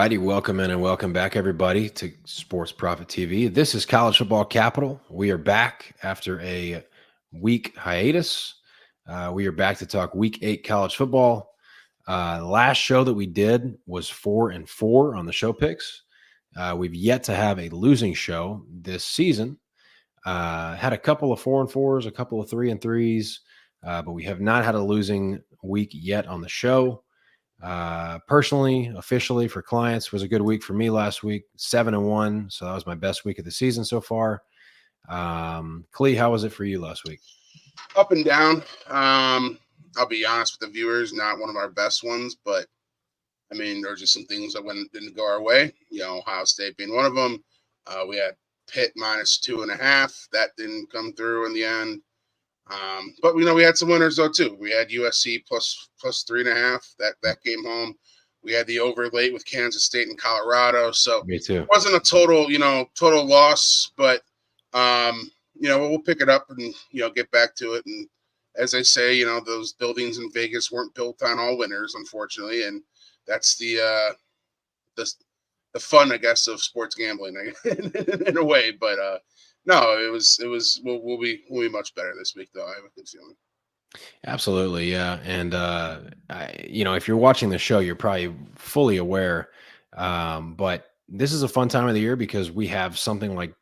righty, welcome in and welcome back, everybody, to Sports Prophet TV. This is College Football Capital. We are back after a week hiatus. We are back to talk Week 8 college football. The last show that we did was 4-4 on the show picks. We've yet to have a losing show this season. Had a couple of 4-4s, a couple of 3-3s, but we have not had a losing week yet on the show. Personally, officially for clients, was a good week for me last week, 7-1. So that was my best week of the season so far. Clee, how was it for you last week? Up and down. I'll be honest with the viewers, not one of our best ones, but I mean, there were just some things that didn't go our way. Ohio State being one of them. We had Pitt -2.5. That didn't come through in the end. But we had some winners though too. We had USC plus 3.5. That came home. We had the over late with Kansas State and Colorado. So Me too. It wasn't a total loss, but we'll pick it up and get back to it. And as I say, those buildings in Vegas weren't built on all winners, unfortunately, and that's the fun, I guess, of sports gambling in a way. But no, it was. We'll be much better this week, though. I have a good feeling. Absolutely, yeah. And if you're watching the show, you're probably fully aware. But this is a fun time of the year because we have something like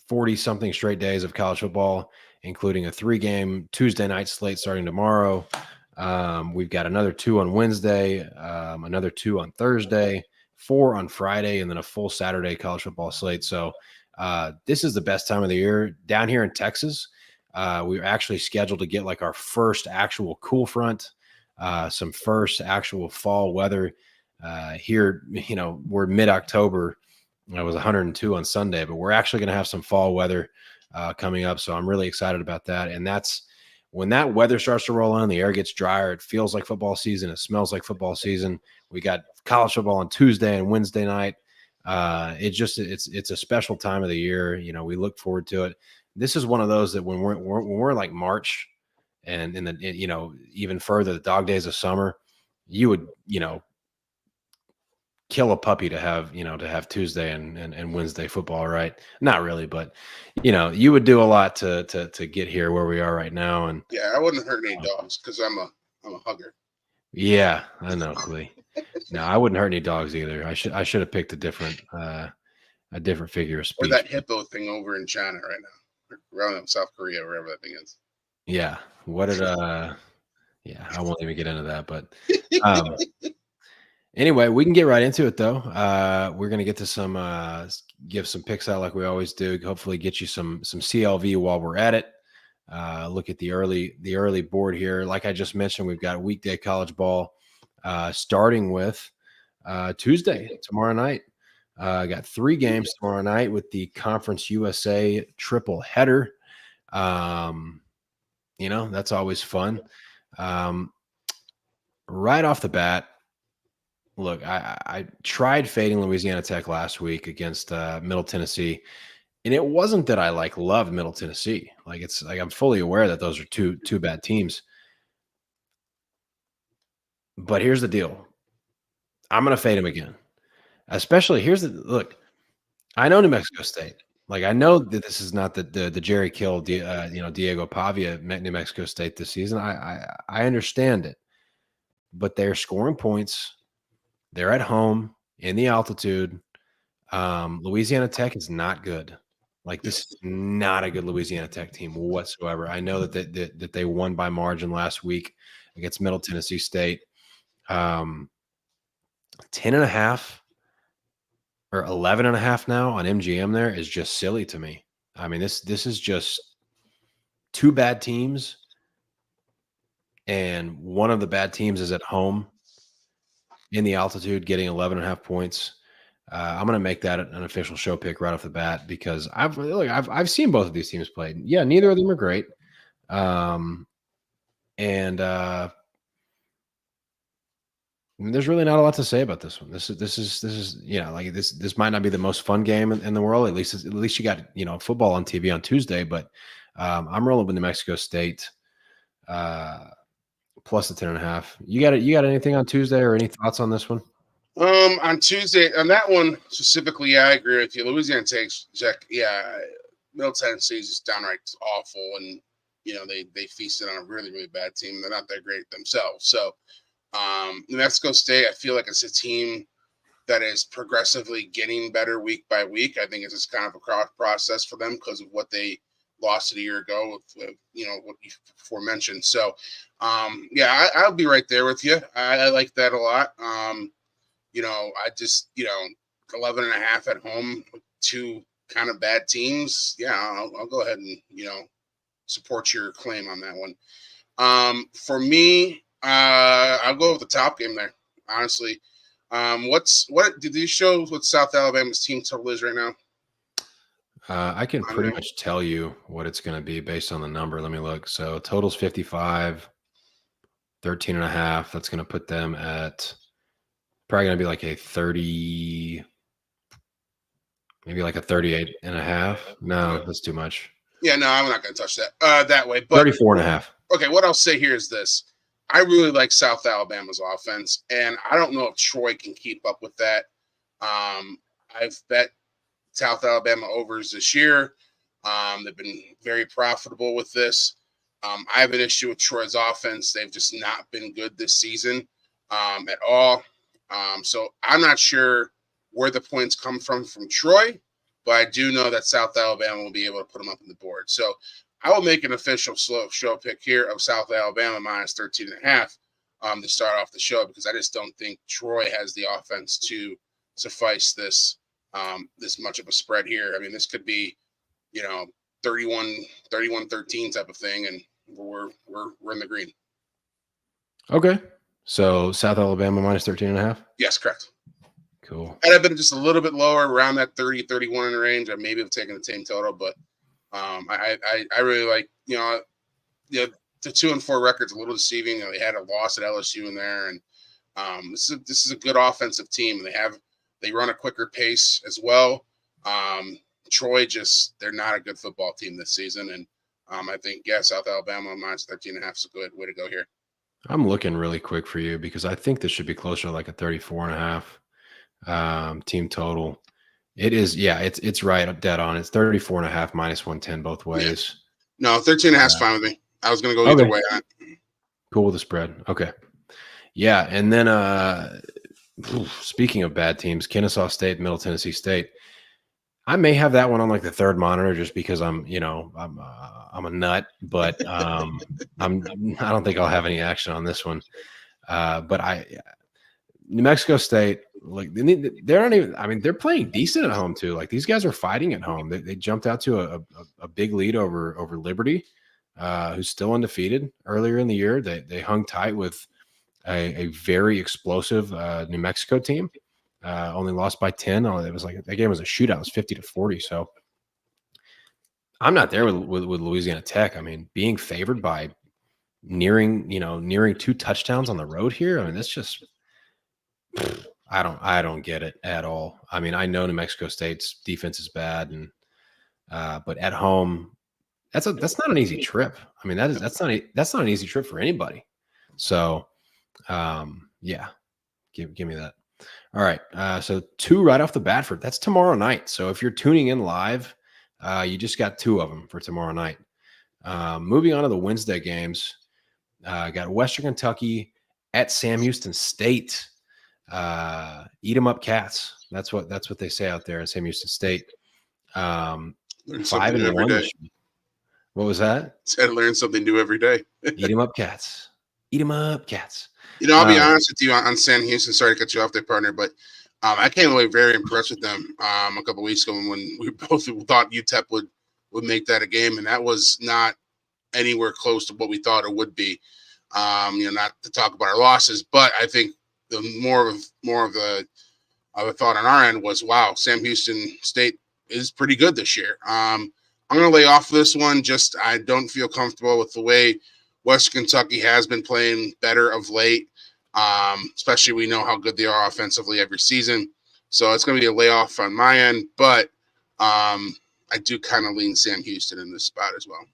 40-something straight days of college football, including a 3-game Tuesday night slate starting tomorrow. We've got another 2 on Wednesday, another 2 on Thursday, 4 on Friday, and then a full Saturday college football slate. So this is the best time of the year. Down here in Texas, we were actually scheduled to get like our first actual cool front, some first actual fall weather here. We're mid-October. It was 102 on Sunday, but we're actually going to have some fall weather coming up. So I'm really excited about that. And that's when that weather starts to roll on, the air gets drier. It feels like football season. It smells like football season. We got college football on Tuesday and Wednesday night. It's a special time of the year. We look forward to it. This is one of those that when we're like March and even further, the dog days of summer, you would, kill a puppy to have Tuesday and Wednesday football, right? Not really, but you would do a lot to get here where we are right now. And yeah, I wouldn't hurt any dogs because I'm a hugger. Yeah, I know, Clee. No, I wouldn't hurt any dogs either. I should have picked a different figure of speech. Or that hippo thing over in China right now, around South Korea, wherever that thing is. Yeah. Yeah, I won't even get into that, but anyway, we can get right into it though. We're gonna get to give some picks out like we always do. Hopefully, get you some CLV while we're at it. Look at the early board here. Like I just mentioned, we've got weekday college ball starting with Tuesday tomorrow night. Got 3 games tomorrow night with the Conference USA triple header. That's always fun. Right off the bat, look, I tried fading Louisiana Tech last week against Middle Tennessee, and it wasn't that I loved Middle Tennessee. It's like I'm fully aware that those are two bad teams. But here's the deal: I'm going to fade them again. Especially look. I know New Mexico State. I know that this is not the Jerry Kill, Diego Pavia New Mexico State this season. I understand it, but they're scoring points. They're at home in the altitude. Louisiana Tech is not good. This is not a good Louisiana Tech team whatsoever. I know that they won by margin last week against Middle Tennessee State. 10.5 or 11.5 now on MGM there is just silly to me. I mean, this is just 2 bad teams, and one of the bad teams is at home in the altitude getting 11.5 points. I'm going to make that an official show pick right off the bat because I've seen both of these teams play. Yeah, neither of them are great. There's really not a lot to say about this one. This is this might not be the most fun game in the world. At least you got football on TV on Tuesday, but I'm rolling with New Mexico State plus the 10.5. You got anything on Tuesday or any thoughts on this one? On Tuesday, on that one specifically, yeah, I agree with you. Louisiana takes Jack. Yeah, Middle Tennessee is just downright awful, and they feasted on a really really bad team. They're not that great themselves. So, New Mexico State, I feel like it's a team that is progressively getting better week by week. I think it's just kind of a process for them because of what they lost a year ago with what you aforementioned. So, yeah, I'll be right there with you. I like that a lot. I just 11 and a half at home with two kind of bad teams. Yeah, I'll go ahead and support your claim on that one. For me, I'll go with the top game there. Honestly, what did these show what South Alabama's team total is right now? I can pretty much tell you what it's going to be based on the number. Let me look. So total's 55, 13 and a half. That's going to put them at probably going to be like a 30, maybe like a 38 and a half. No, that's too much. Yeah, no, I'm not going to touch that that way. But 34 and a half. Okay, what I'll say here is this. I really like South Alabama's offense, and I don't know if Troy can keep up with that. I've bet South Alabama overs this year. They've been very profitable with this. I have an issue with Troy's offense. They've just not been good this season at all. So I'm not sure where the points come from Troy, but I do know that South Alabama will be able to put them up on the board. So I will make an official slow show pick here of South Alabama minus 13 and a half to start off the show because I just don't think Troy has the offense to suffice this much of a spread here. I mean, this could be, 31-13 type of thing, and we're in the green. Okay. So South Alabama minus 13 and a half? Yes, correct. Cool. Had I been just a little bit lower, around that 30-31 in the range, I maybe have taken the same total, but I really like, the 2-4 record's a little deceiving. They had a loss at LSU in there, and this is a good offensive team. They run a quicker pace as well. Troy they're not a good football team this season, and I think South Alabama minus 13 and a half is a good way to go here. I'm looking really quick for you because I think this should be closer to like a 34 and a half team total. It is, yeah, it's right dead on. It's 34 and a half minus 110 both ways. Yeah. No, 13 and a half is fine with me. I was going to go either way on it. Cool with the spread. Okay. Yeah, and then speaking of bad teams, Kennesaw State, Middle Tennessee State. I may have that one on like the third monitor just because I'm a nut, but I don't think I'll have any action on this one. But New Mexico State, like they're not even. I mean, they're playing decent at home too. Like these guys are fighting at home. They jumped out to a big lead over Liberty, who's still undefeated. Earlier in the year, they hung tight with a very explosive New Mexico team. Only lost by 10. It was like that game was a shootout. It was 50-40. So I'm not there with Louisiana Tech. I mean, being favored by nearing 2 touchdowns on the road here. I mean, that's just I don't get it at all. I mean, I know New Mexico State's defense is bad, and but at home, that's not an easy trip. I mean, that's not an easy trip for anybody. So, yeah, give me that. All right. So 2 right off the bat that's tomorrow night. So if you're tuning in live, you just got 2 of them for tomorrow night. Moving on to the Wednesday games, got Western Kentucky at Sam Houston State. Eat 'em up, cats. That's what they say out there in Sam Houston State. 5-1. What was that? Said learn something new every day. Eat 'em up, cats. Eat 'em up, cats. I'll be honest with you on Sam Houston. Sorry to cut you off there, partner, but I came away very impressed with them a couple of weeks ago when we both thought UTEP would make that a game, and that was not anywhere close to what we thought it would be. Not to talk about our losses, but I think the more of the thought on our end was, wow, Sam Houston State is pretty good this year. I'm going to lay off this one. Just I don't feel comfortable with the way Western Kentucky has been playing better of late, especially we know how good they are offensively every season. So it's going to be a layoff on my end, but I do kind of lean Sam Houston in this spot as well.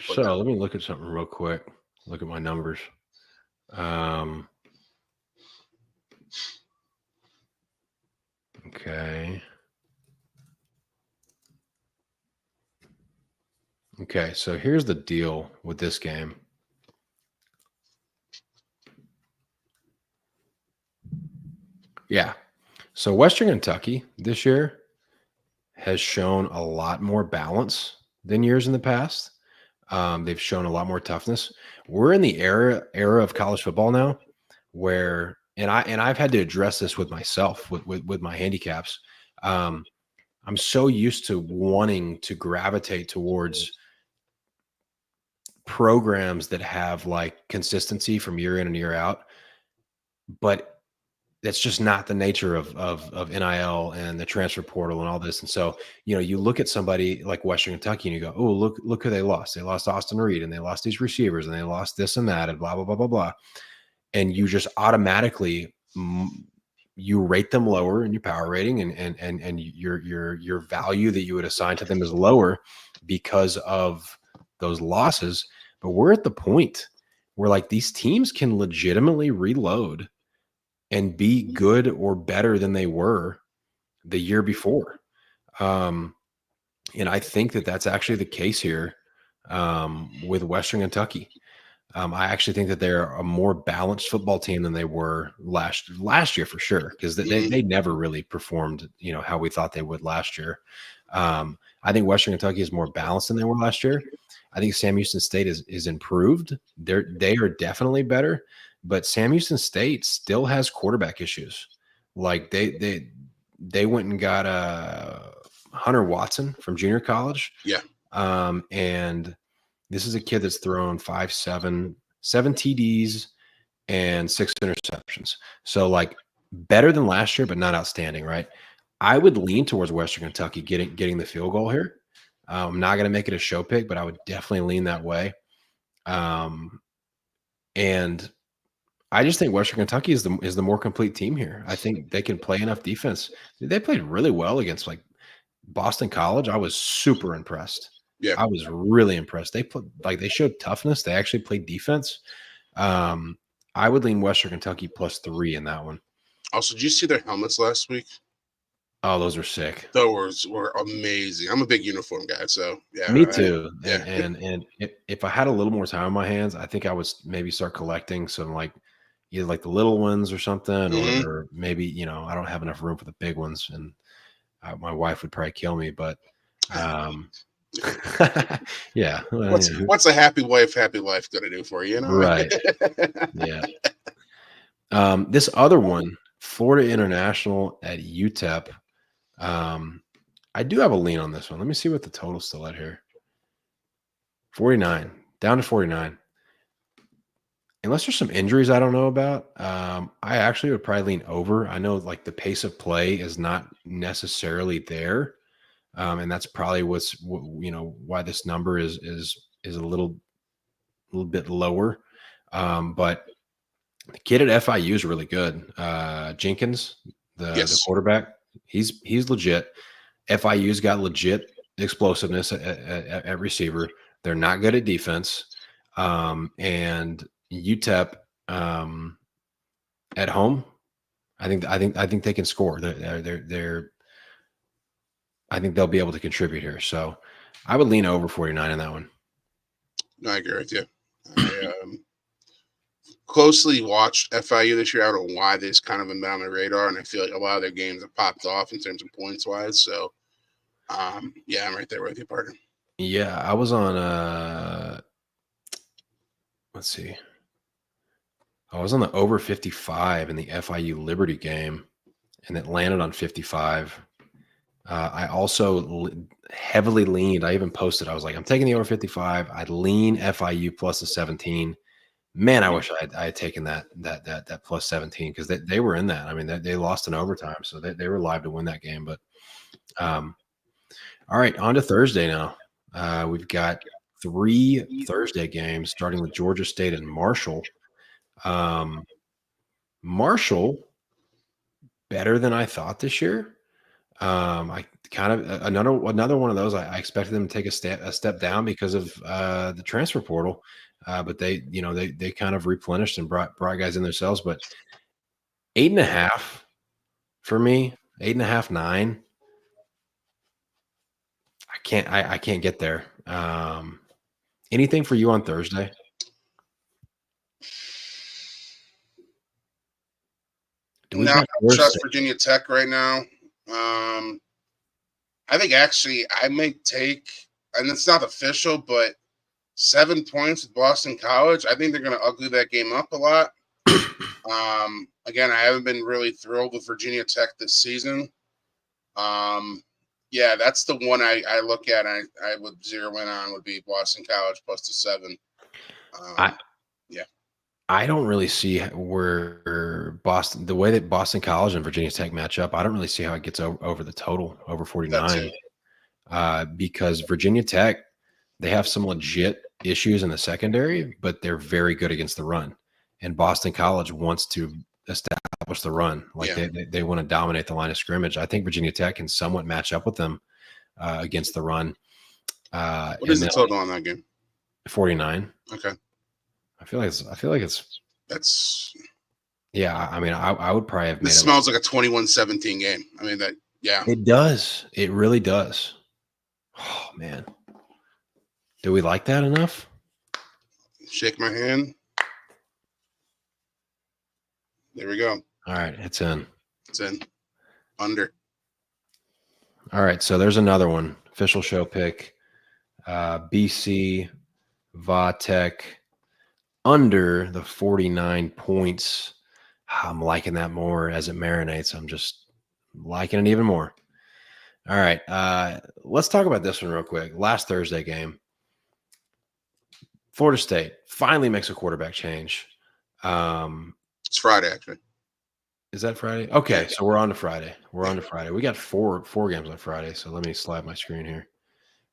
So let me look at something real quick. Look at my numbers. Okay. Okay, so here's the deal with this game. Yeah. So Western Kentucky this year has shown a lot more balance than years in the past. They've shown a lot more toughness. We're in the era of college football now where I've had to address this with myself with my handicaps. Um, I'm so used to wanting to gravitate towards programs that have like consistency from year in and year out, but that's just not the nature of NIL and the transfer portal and all this. And so, you look at somebody like Western Kentucky and you go, "Oh, look who they lost. They lost Austin Reed and they lost these receivers and they lost this and that and blah blah blah blah blah." And you just automatically you rate them lower in your power rating and your value that you would assign to them is lower because of those losses. But we're at the point where like these teams can legitimately reload and be good or better than they were the year before. And I think that that's actually the case here with Western Kentucky. I actually think that they're a more balanced football team than they were last year for sure, because they never really performed, how we thought they would last year. I think Western Kentucky is more balanced than they were last year. I think Sam Houston State is improved. They are definitely better, but Sam Houston State still has quarterback issues. Like they went and got Hunter Watson from junior college. Yeah. And this is a kid that's thrown 7 TDs and 6 interceptions. So like better than last year, but not outstanding, right? I would lean towards Western Kentucky getting the field goal here. I'm not going to make it a show pick, but I would definitely lean that way. And I just think Western Kentucky is the more complete team here. I think they can play enough defense. They played really well against like Boston College. I was super impressed. Yeah. I was really impressed. They showed toughness. They actually played defense. I would lean Western Kentucky +3 in that one. Also, did you see their helmets last week? Oh, those are sick. Those were amazing. I'm a big uniform guy, so yeah. Me too. Yeah. And if I had a little more time on my hands, I think I would maybe start collecting some like either like the little ones or something, or maybe I don't have enough room for the big ones, and my wife would probably kill me. But yeah. What's a happy wife, happy life going to do for you? Right. Yeah. This other one, Florida International at UTEP. I do have a lean on this one. Let me see what the total's still at here. 49, down to 49. Unless there's some injuries I don't know about, I actually would probably lean over. I know like the pace of play is not necessarily there. And that's probably why this number is a little bit lower. But the kid at FIU is really good. Jenkins, the quarterback, he's legit. FIU's got legit explosiveness at receiver. They're not good at defense. And UTEP at home, I think they can score. I think they'll be able to contribute here. So I would lean over 49 in that one. No, I agree with you. I closely watched FIU this year. I don't know why they've kind of been on my radar, and I feel like a lot of their games have popped off in terms of points wise. So, yeah, I'm right there with you, partner. Yeah, I was on let's see. I was on the over 55 in the FIU Liberty game, and it landed on 55. I also heavily leaned. I even posted. I was like, I'm taking the over 55. I'd lean FIU plus the 17. Man, I wish I had taken that plus 17 because they were in that. I mean, they lost in overtime, so they were live to win that game. But all right, on to Thursday now. We've got 3 Thursday games starting with Georgia State and Marshall. Marshall better than I thought this year. I kind of another one of those. I expected them to take a step down because of the transfer portal, but they kind of replenished and brought guys in themselves. But 8.5 for me, 8.5, 9. I can't get there. Anything for you on Thursday? Do we No, I got don't Florida trust State? Virginia Tech right now. I think actually I may take, and it's not official, but 7 points with Boston College. I think they're going to ugly that game up a lot. Again, I haven't been really thrilled with Virginia Tech this season. Yeah, that's the one I look at. I would zero in on would be Boston College plus the 7. I Yeah, I don't really see where the way that Boston College and Virginia Tech match up. I don't really see how it gets over the total over that too. 49, because Virginia Tech, they have some legit issues in the secondary, but they're very good against the run. And Boston College wants to establish the run, like Yeah. they want to dominate the line of scrimmage. I think Virginia Tech can somewhat match up with them against the run. What is And the then total on that game? 49. Okay, I feel like it's that's yeah. I mean, I would probably have made this it like smells like a 21-17 game. I mean that. Yeah, it does. It really does. Oh man, do we like that enough? shake my hand. There we go. All right, it's in. It's in under. All right, so there's another one. Official show pick. BC Vatek under the 49 points. I'm liking that more as it marinates. I'm just liking it even more. All right, let's talk about this one real quick. Last Thursday game, Florida State finally makes a quarterback change. It's Friday actually. Is that Friday? Okay, Yeah. so we're on to Friday. We're on to Friday. We got four games on Friday. So let me slide my screen here.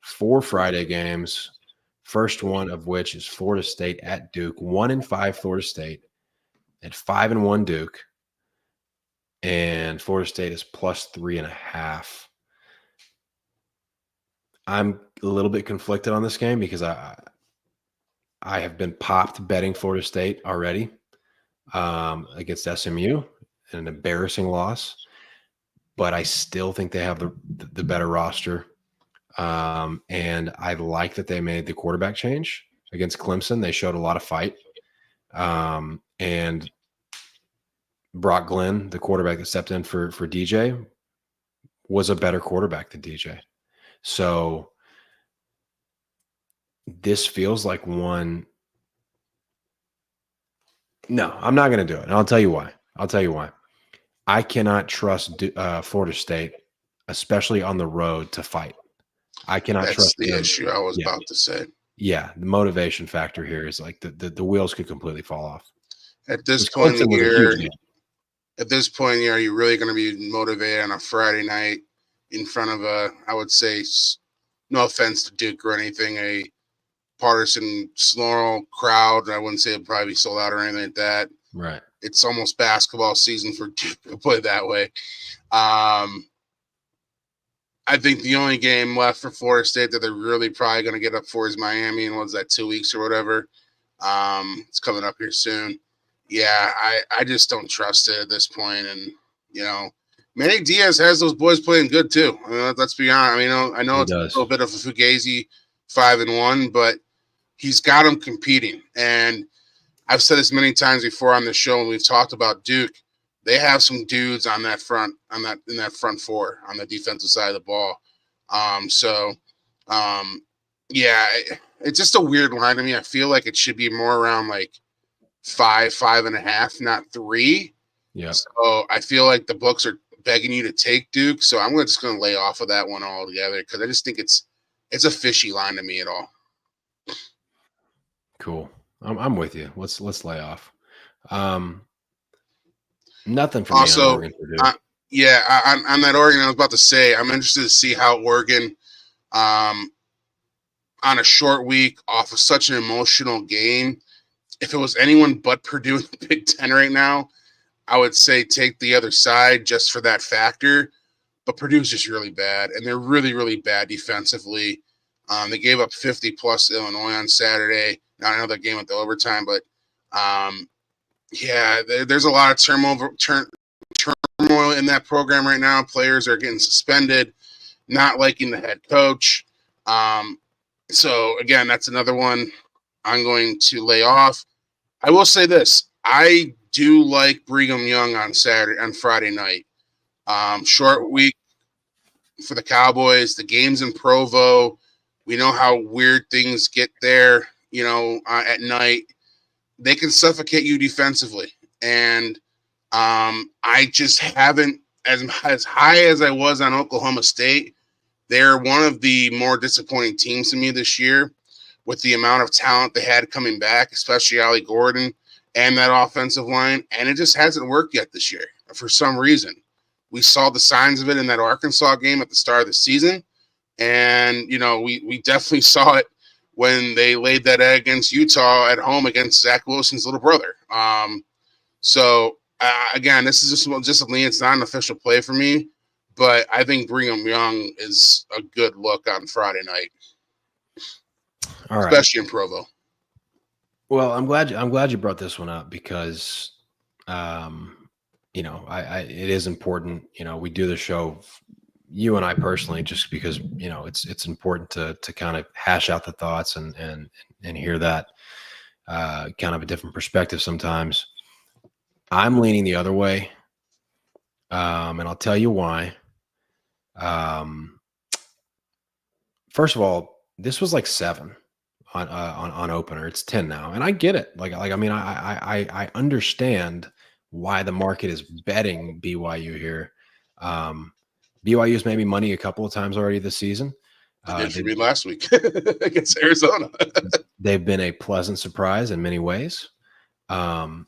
4 Friday games. First one of which is Florida State at Duke. 1-5 Florida State at 5-1 Duke. And Florida State is plus 3.5. I'm a little bit conflicted on this game because I have been popped betting Florida State already against SMU, an embarrassing loss. But I still think they have the better roster. And I like that they made the quarterback change against Clemson. They showed a lot of fight. And Brock Glenn, the quarterback that stepped in for DJ, was a better quarterback than DJ. So this feels like one. No, I'm not going to do it. And I'll tell you why. I cannot trust Florida State, especially on the road, to fight. I cannot That's trust the them. issue I was about to say. Yeah, the motivation factor here is like the wheels could completely fall off. At this point in the Clemson was a year, huge game. at this point in the year, are you really going to be motivated on a Friday night in front of I would say, no offense to Duke or anything, a partisan snarl crowd? I wouldn't say it'd probably be sold out or anything like that. Right. It's almost basketball season for Duke, to put it that way. I think the only game left for Florida State that they're really probably going to get up for is Miami, and what's that, 2 weeks or whatever? It's coming up here soon. Yeah, I just don't trust it at this point. And, Manny Diaz has those boys playing good too. Let's be honest. I know it's a little bit of a fugazi 5-1, but he's got them competing. And I've said this many times before on the show, and we've talked about Duke. They have some dudes on that front, in that front four on the defensive side of the ball. Yeah, it's just a weird line to me. I feel like it should be more around like 5.5, not 3. Yeah. So I feel like the books are begging you to take Duke. So I'm just going to lay off of that one altogether because I just think it's a fishy line to me at all. Cool. I'm with you. Let's lay off. Nothing for me on Oregon. On that Oregon, I was about to say, I'm interested to see how Oregon, on a short week off of such an emotional game, if it was anyone but Purdue in the Big Ten right now, I would say take the other side just for that factor. But Purdue's just really bad, and they're really, really bad defensively. They gave up 50 plus Illinois on Saturday. Not another game with the overtime, but there's a lot of turmoil in in that program right now. Players are getting suspended, not liking the head coach. So again, that's another one I'm going to lay off. I will say this: I do like Brigham Young on Friday night. Short week for the Cowboys. The game's in Provo. We know how weird things get there. At night they can suffocate you defensively, and I just haven't as high as I was on Oklahoma State. They're one of the more disappointing teams to me this year with the amount of talent they had coming back, especially Ollie Gordon and that offensive line. And it just hasn't worked yet this year for some reason. We saw the signs of it in that Arkansas game at the start of the season. And, we definitely saw it when they laid that egg against Utah at home against Zach Wilson's little brother. Again, this is just a lean. It's not an official play for me, but I think Brigham Young is a good look on Friday night, All right. especially in Provo. Well, I'm glad you brought this one up because, it is important. We do the show, you and I personally, just because it's important to kind of hash out the thoughts and hear that kind of a different perspective sometimes. I'm leaning the other way, and I'll tell you why. First of all, this was like 7 on opener. It's 10 now, and I get it. I mean, I understand why the market is betting BYU here. BYU's made me money a couple of times already this season. They did for me last week against Arizona. They've been a pleasant surprise in many ways. However,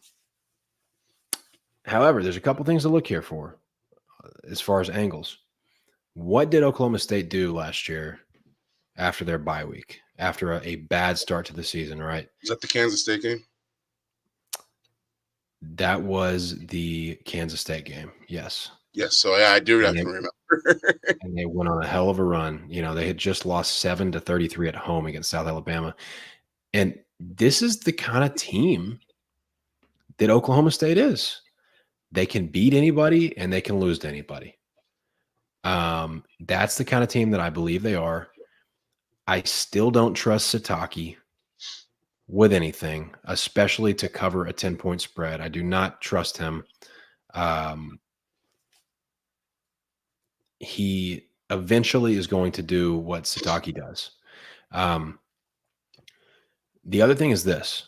there's a couple things to look here for as far as angles. What did Oklahoma State do last year after their bye week, after a bad start to the season, right? Is that the Kansas State game? That was the Kansas State game, yes. Yes, so yeah, I do definitely remember. And they went on a hell of a run. They had just lost 7-33 at home against South Alabama. And this is the kind of team that Oklahoma State is. They can beat anybody and they can lose to anybody. That's the kind of team that I believe they are. I still don't trust Sataki with anything, especially to cover a 10-point spread. I do not trust him. He eventually is going to do what Sataki does. The other thing is this.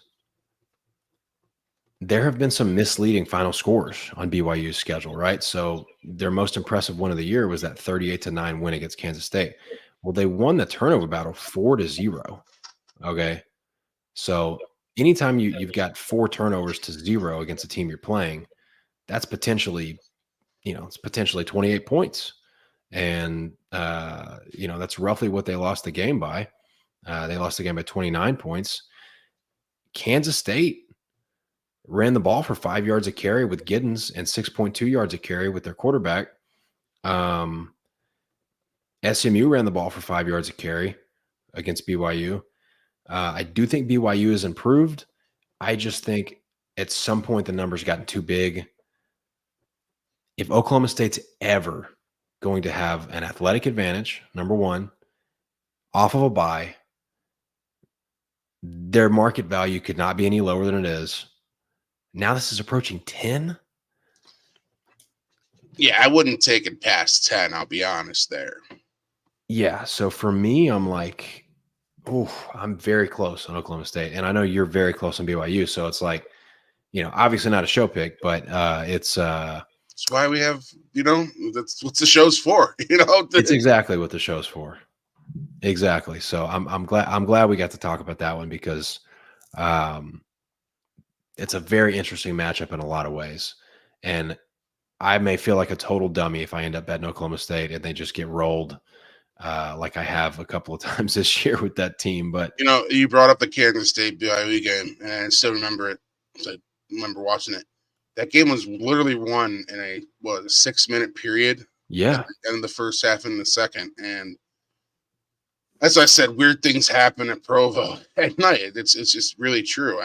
There have been some misleading final scores on BYU's schedule, right? So their most impressive win of the year was that 38-9 win against Kansas State. Well, they won the turnover battle 4-0. Okay. So anytime you've got 4 turnovers to 0 against a team you're playing, that's potentially, it's potentially 28 points. And, that's roughly what they lost the game by. They lost the game by 29 points. Kansas State ran the ball for 5 yards a carry with Giddens and 6.2 yards a carry with their quarterback. SMU ran the ball for 5 yards a carry against BYU. I do think BYU has improved. I just think at some point the numbers gotten too big. If Oklahoma State's ever going to have an athletic advantage, number one, off of a bye, their market value could not be any lower than it is. Now this is approaching 10. Yeah, I wouldn't take it past 10. I'll be honest there. Yeah. So for me, I'm like, I'm very close on Oklahoma State. And I know you're very close on BYU. So it's like, obviously not a show pick, but it's that's why we have, that's what the show's for. It's exactly what the show's for. Exactly. So I'm glad we got to talk about that one because it's a very interesting matchup in a lot of ways. And I may feel like a total dummy if I end up betting Oklahoma State and they just get rolled like I have a couple of times this year with that team. But you brought up the Kansas State BYU game, and I still remember it. I remember watching it. That game was literally won in a 6-minute period. Yeah, and the first half and the second. And as I said, weird things happen at Provo at night. It's just really true.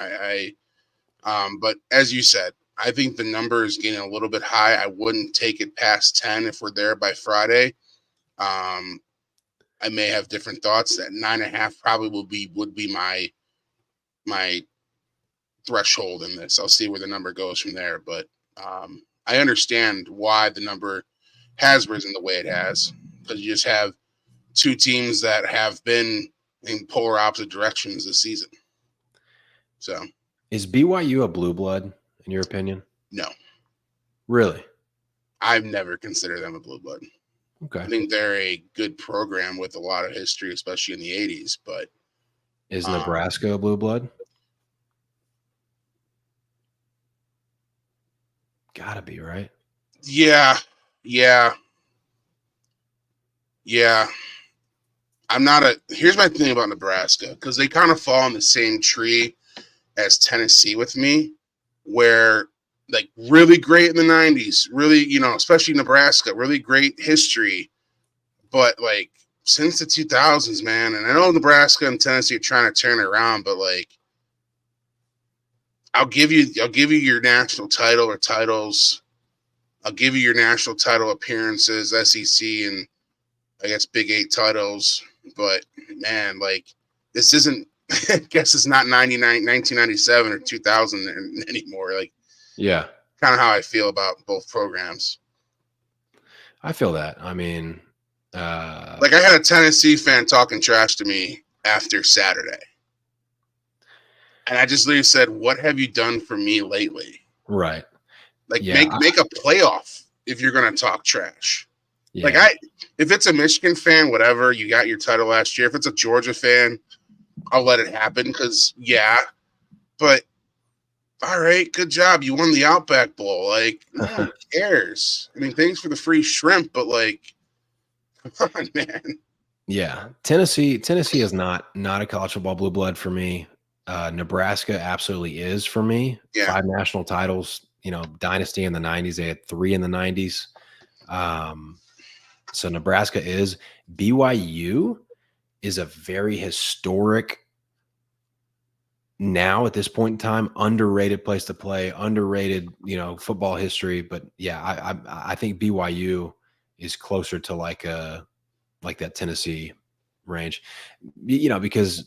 But as you said, I think the number is getting a little bit high. I wouldn't take it past 10 if we're there by Friday. I may have different thoughts. At 9.5 probably would be my threshold in this. I'll see where the number goes from there. But I understand why the number has risen the way it has, because you just have two teams that have been in polar opposite directions this season. So, is BYU a blue blood in your opinion? no, Really? I've never considered them a blue blood. Okay. I think they're a good program with a lot of history, especially in the 80s. But is Nebraska a blue blood? Gotta be, right? Yeah. Here's my thing about Nebraska, because they kind of fall in the same tree as Tennessee with me, where like really great in the 90s, really, especially Nebraska, really great history. But like since the 2000s, man, and I know Nebraska and Tennessee are trying to turn it around, but like I'll give you your national title or titles. I'll give you your national title appearances, SEC, and I guess Big 8 titles. But man, like this isn't. I guess it's not 1997 or 2000 anymore. Like, yeah, kind of how I feel about both programs. I feel that. I mean, like I had a Tennessee fan talking trash to me after Saturday. And I just literally said, "What have you done for me lately?" Right. Like make a playoff if you're gonna talk trash. Yeah. Like if it's a Michigan fan, whatever, you got your title last year. If it's a Georgia fan, I'll let it happen because but all right, good job. You won the Outback Bowl. Like, no one cares. I mean, thanks for the free shrimp, but like, come on, man. Yeah, Tennessee is not a college football blue blood for me. Nebraska absolutely is for me. Yeah. 5 national titles, dynasty in the 90s. They had 3 in the 90s. So Nebraska is. BYU is a very historic, now at this point in time, underrated place to play, underrated, football history. But yeah, I think BYU is closer to like that Tennessee range, because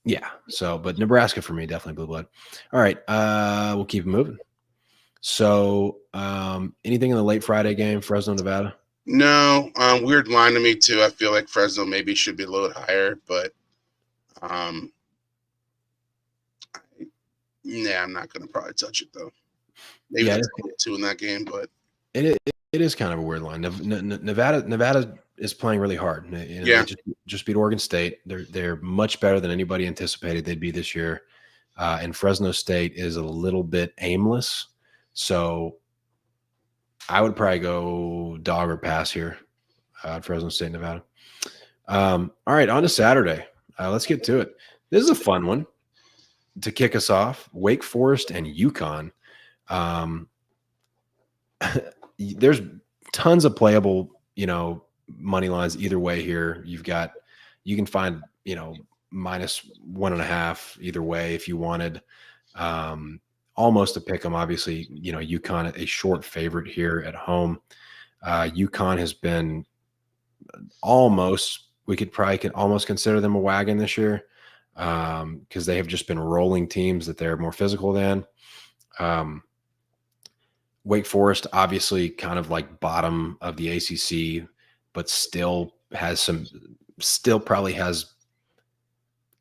but Nebraska for me, definitely blue blood. All right. We'll keep it moving. So anything in the late Friday game, Fresno, Nevada? No, weird line to me too. I feel like Fresno maybe should be a little higher, but I'm not going to probably touch it though. Maybe that's 2 in that game, but it is kind of a weird line. Nevada is playing really hard. They just beat Oregon State. They're much better than anybody anticipated they'd be this year. And Fresno State is a little bit aimless. So I would probably go dog or pass here at Fresno State, Nevada. All right, on to Saturday. Let's get to it. This is a fun one to kick us off. Wake Forest and UConn. There's tons of playable, money lines either way here. You can find, -1.5 either way if you wanted. Almost to pick them. Obviously, UConn a short favorite here at home. UConn has been we could almost consider them a wagon this year because they have just been rolling teams that they're more physical than. Wake Forest, obviously, kind of like bottom of the ACC, but still probably has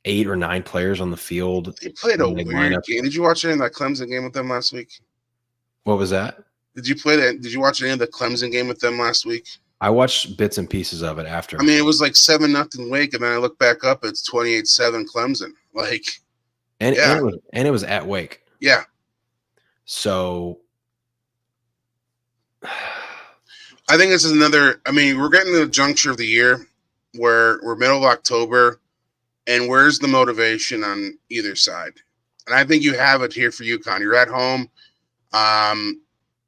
8 or 9 players on the field. They played a weird game. Did you watch any of that Clemson game with them last week? What was that? Did you watch any of the Clemson game with them last week? I watched bits and pieces of it after. I mean, it was like 7-0 Wake, and then I look back up, it's 28-7 Clemson. Like, and it was at Wake. Yeah. So I think this is another. I mean, we're getting to the juncture of the year where we're middle of October, and where's the motivation on either side? And I think you have it here for UConn. You're at home.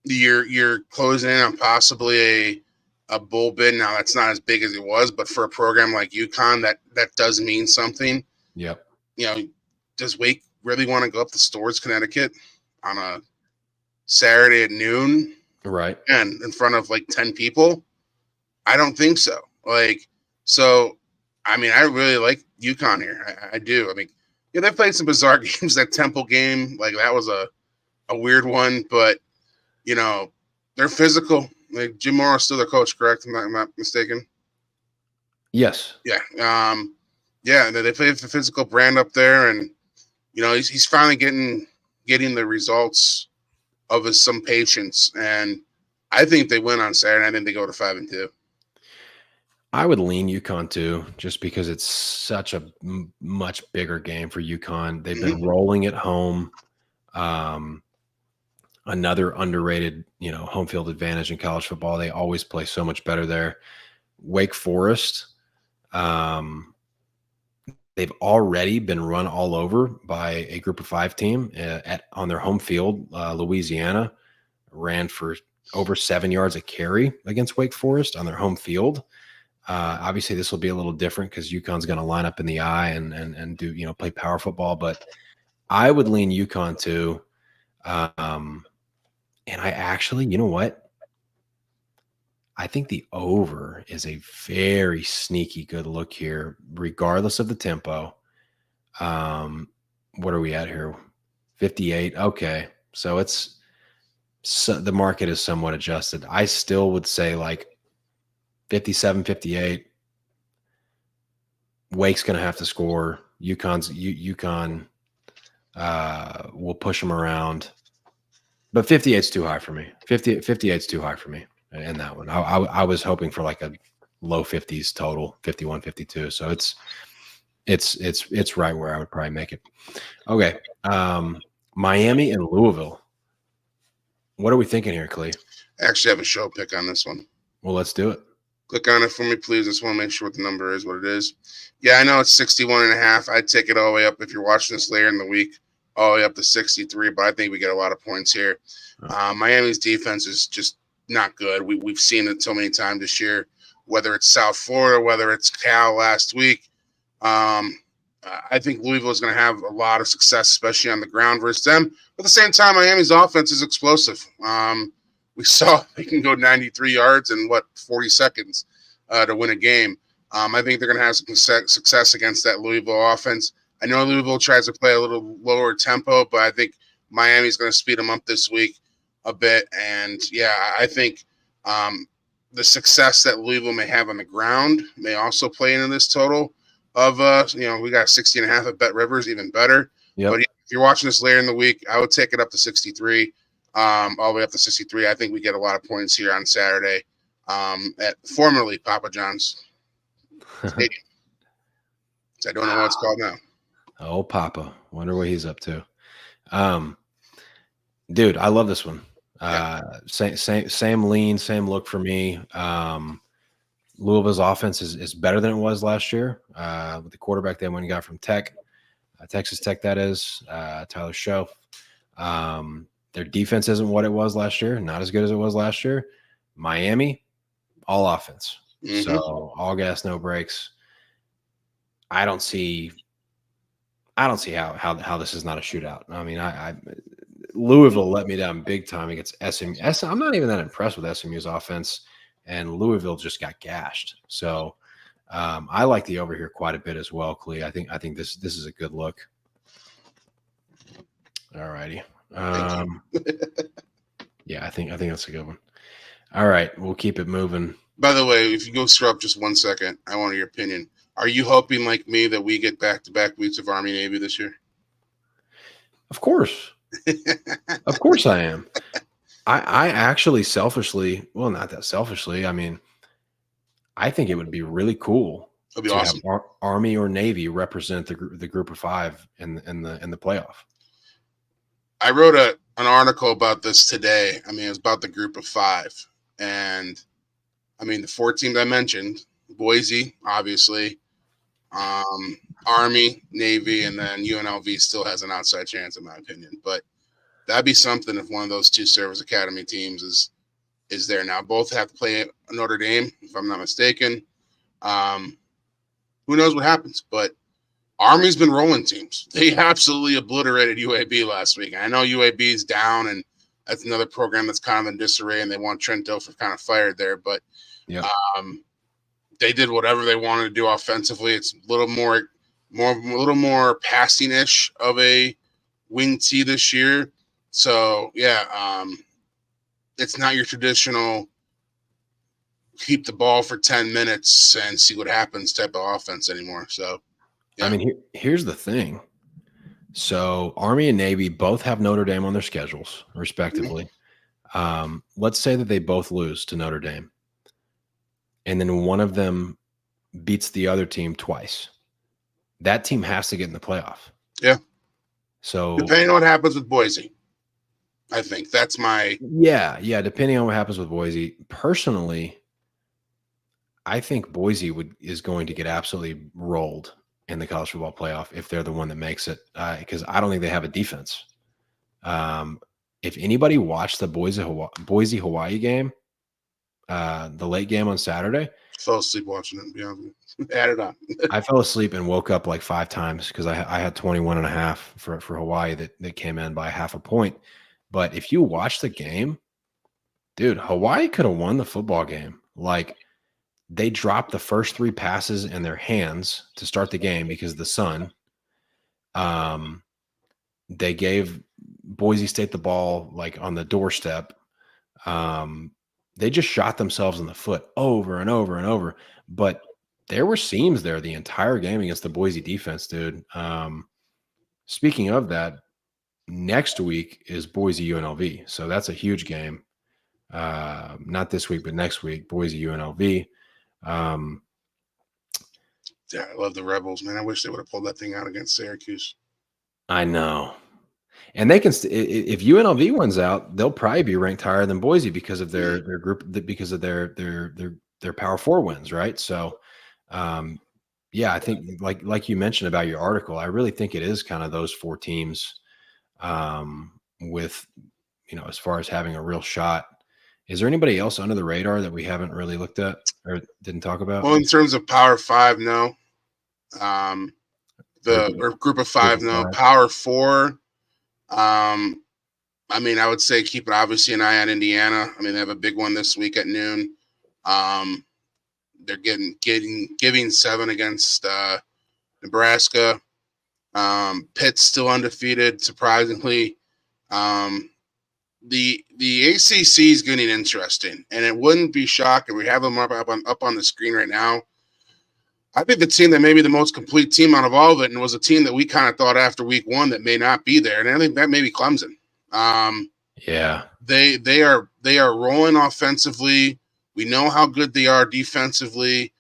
You're closing in on possibly a bowl bid. Now that's not as big as it was, but for a program like UConn, that does mean something. Yep. Does Wake really want to go up to Storrs, Connecticut on a Saturday at noon Right. and in front of like 10 people? I don't think so. Like, so, I mean, I really like UConn here. I do. I mean, yeah, they played some bizarre games. That Temple game, like that was a weird one, but you know, they're physical. Like Jim Morrow's still their coach, correct? I'm not mistaken. Yes. Yeah. Yeah, they play the physical brand up there, and he's finally getting the results of his some patience, and I think they win on Saturday. I think they go to 5-2. I would lean UConn too, just because it's such a much bigger game for UConn. They've been rolling at home. Um, Another underrated, home field advantage in college football. They always play so much better there. Wake Forest, they've already been run all over by a group of 5 team on their home field. Louisiana ran for over 7 yards a carry against Wake Forest on their home field. Obviously, this will be a little different because UConn's going to line up in the eye and do play power football. But I would lean UConn too. And I actually, you know what? I think the over is a very sneaky good look here, regardless of the tempo. What are we at here? 58. Okay. So the market is somewhat adjusted. I still would say like 57, 58. Wake's going to have to score. UConn will push them around. But 58 is too high for me. 58 is too high for me in that one. I was hoping for like a low 50s total, 51, 52. So it's right where I would probably make it. Okay. Miami and Louisville. What are we thinking here, Clee? I actually have a show pick on this one. Well, let's do it. Click on it for me, please. I just want to make sure what the number is, what it is. Yeah, I know it's 61.5. I'd take it all the way up if you're watching this later in the week, all the way up to 63, but I think we get a lot of points here. Miami's defense is just not good. We've seen it so many times this year, whether it's South Florida, whether it's Cal last week. I think Louisville is going to have a lot of success, especially on the ground versus them. But at the same time, Miami's offense is explosive. We saw they can go 93 yards in 40 seconds to win a game. I think they're going to have some success against that Louisville offense. I know Louisville tries to play a little lower tempo, but I think Miami's going to speed them up this week a bit. And yeah, I think the success that Louisville may have on the ground may also play into this total of, we got 60.5 at Bet Rivers, even better. Yep. But if you're watching this later in the week, I would take it up to 63, all the way up to 63. I think we get a lot of points here on Saturday at formerly Papa John's Stadium. I don't know what it's called now. Oh, Papa. Wonder what he's up to. Dude, I love this one. Same lean, same look for me. Louisville's offense is better than it was last year with the quarterback they went and got from Texas Tech, that is, Tyler Show. Their defense isn't what it was last year, not as good as it was last year. Miami, all offense. Mm-hmm. So all gas, no brakes. I don't see how this is not a shootout. I mean, Louisville let me down big time against SMU. I'm not even that impressed with SMU's offense, and Louisville just got gashed. So I like the over here quite a bit as well, Clee. I think this is a good look. All righty. Yeah, I think that's a good one. All right, we'll keep it moving. By the way, if you go scrub just 1 second, I want your opinion. Are you hoping, like me, that we get back-to-back weeks of Army Navy this year? Of course. Of course I am. I actually selfishly, well, not that selfishly, I mean, I think it would be really cool to awesome. Have Army or Navy represent the group of 5 in the playoff. I wrote an article about this today. I mean, it was about the group of 5. And, I mean, the 4 teams I mentioned, Boise, obviously, Army, Navy, and then UNLV still has an outside chance, in my opinion. But that'd be something if one of those 2 service academy teams is there. Now, both have to play Notre Dame, if I'm not mistaken. Who knows what happens? But Army's been rolling teams. They absolutely obliterated UAB last week. I know UAB is down, and That's another program that's kind of in disarray, and they want Trent Dilfer kind of fired there. But Yep. they did whatever they wanted to do offensively. It's a little more passing-ish of a wing T this year. So yeah, it's not your traditional keep the ball for 10 minutes and see what happens type of offense anymore. So yeah. I mean, here's the thing. So Army and Navy both have Notre Dame on their schedules, respectively. Let's say that they both lose to Notre Dame, and then one of them beats the other team twice. That team has to get in the playoff. Yeah. So depending on what happens with Boise, I think that's my yeah. Depending on what happens with Boise, personally, I think Boise is going to get absolutely rolled in the college football playoff if they're the one that makes it, because I don't think they have a defense. If anybody watched the Boise Hawaii game, the late game on Saturday, fell asleep watching it. Yeah, add it on. I fell asleep and woke up like 5 times because I had 21.5 for Hawaii that came in by half a point. But if you watch the game, dude, Hawaii could have won the football game. Like, they dropped the first 3 passes in their hands to start the game because of the sun. They gave Boise State the ball like on the doorstep. They just shot themselves in the foot over and over and over. But there were seams there the entire game against the Boise defense, dude. Speaking of that, next week is Boise UNLV. So that's a huge game. Not this week, but next week, Boise UNLV. Yeah, I love the Rebels, man. I wish they would have pulled that thing out against Syracuse. I know. And they can, if UNLV wins out, they'll probably be ranked higher than Boise because of their group, because of their Power 4 wins, right? So, yeah, I think like you mentioned about your article, I really think it is kind of those 4 teams, with, as far as having a real shot. Is there anybody else under the radar that we haven't really looked at or didn't talk about? Well, in terms of Power 5, no. The group of 5, no. Power 4. I mean, I would say keep obviously an eye on Indiana. I mean, they have a big one this week at noon. They're giving 7 against Nebraska. Pitt's still undefeated, surprisingly. The ACC is getting interesting, and it wouldn't be shocking. We have them up on the screen right now. I think the team that may be the most complete team out of all of it, and was a team that we kind of thought after week 1 that may not be there, and I think that may be Clemson. Yeah, they are rolling offensively. We know how good they are defensively.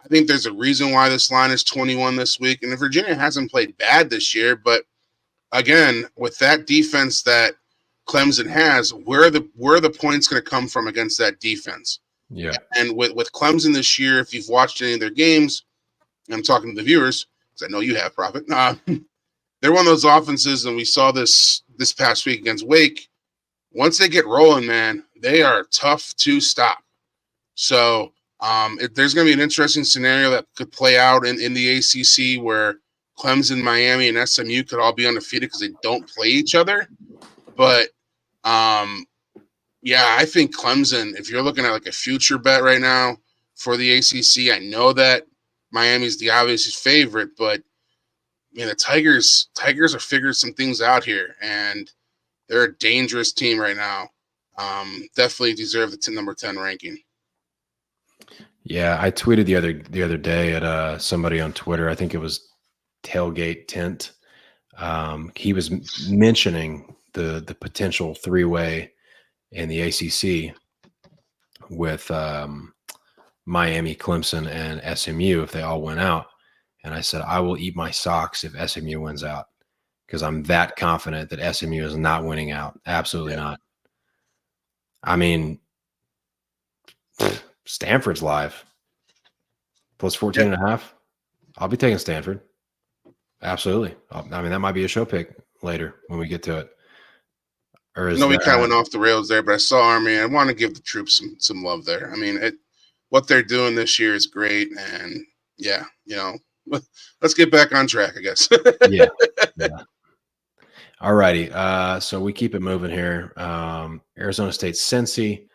I think there's a reason why this line is 21 this week, and Virginia hasn't played bad this year, but again, with that defense that Clemson has, where are the points going to come from against that defense? Yeah, and with Clemson this year, if you've watched any of their games, and I'm talking to the viewers because I know you have, Prophet. They're one of those offenses, and we saw this past week against Wake. Once they get rolling, man, they are tough to stop. So there's going to be an interesting scenario that could play out in the ACC where Clemson, Miami, and SMU could all be undefeated because they don't play each other. But yeah, I think Clemson, if you're looking at like a future bet right now for the ACC, I know that Miami's the obvious favorite, but the Tigers are figuring some things out here, and they're a dangerous team right now. Definitely deserve the number 10 ranking. Yeah, I tweeted the other day at somebody on Twitter. I think it was Tailgate Tent. He was mentioning the potential 3-way in the ACC with Miami, Clemson, and SMU if they all went out. And I said, I will eat my socks if SMU wins out because I'm that confident that SMU is not winning out. Absolutely not. I mean, Stanford's live. Plus 14.5. I'll be taking Stanford. Absolutely. I mean, that might be a show pick later when we get to it. Or is we kind of went off the rails there, but I saw Army. I want to give the troops some love there. I mean, what they're doing this year is great, and yeah, let's get back on track, I guess. Yeah. All righty. So we keep it moving here. Arizona State, Cincy.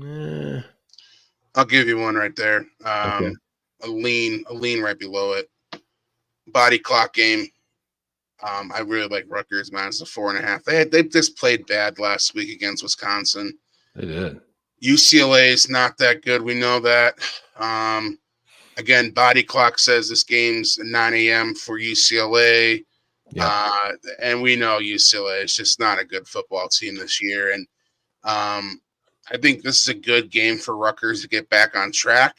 Eh, I'll give you one right there. okay. A lean right below it. Body clock game. I really like Rutgers minus the 4.5. They just played bad last week against Wisconsin. They did. UCLA is not that good. We know that. Again, body clock says this game's 9 a.m. for UCLA. Yeah. And we know UCLA is just not a good football team this year. And I think this is a good game for Rutgers to get back on track.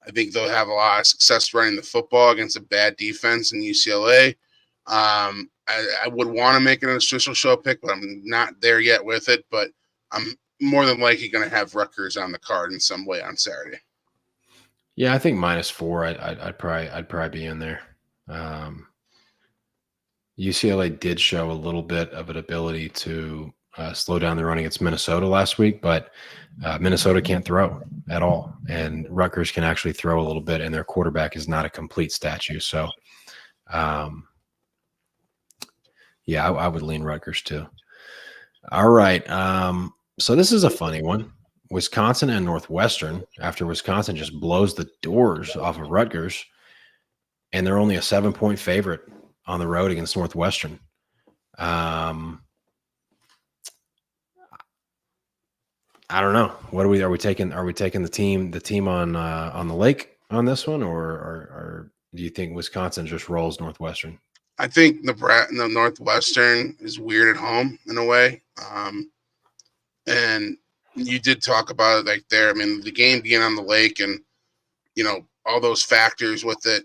I think they'll have a lot of success running the football against a bad defense in UCLA. I would want to make it an official show pick, but I'm not there yet with it. But I'm more than likely going to have Rutgers on the card in some way on Saturday. Yeah, I think -4. I'd probably be in there. UCLA did show a little bit of an ability to slow down the run against Minnesota last week, but Minnesota can't throw at all, and Rutgers can actually throw a little bit, and their quarterback is not a complete statue. So, yeah, I would lean Rutgers too. All right. So this is a funny one. Wisconsin and Northwestern, after Wisconsin just blows the doors off of Rutgers, and they're only a 7-point favorite on the road against Northwestern. I don't know. What are we taking? Are we taking the team on the lake on this one, or do you think Wisconsin just rolls Northwestern? I think the Northwestern is weird at home in a way. And you did talk about it like there. I mean, the game being on the lake and, all those factors with it.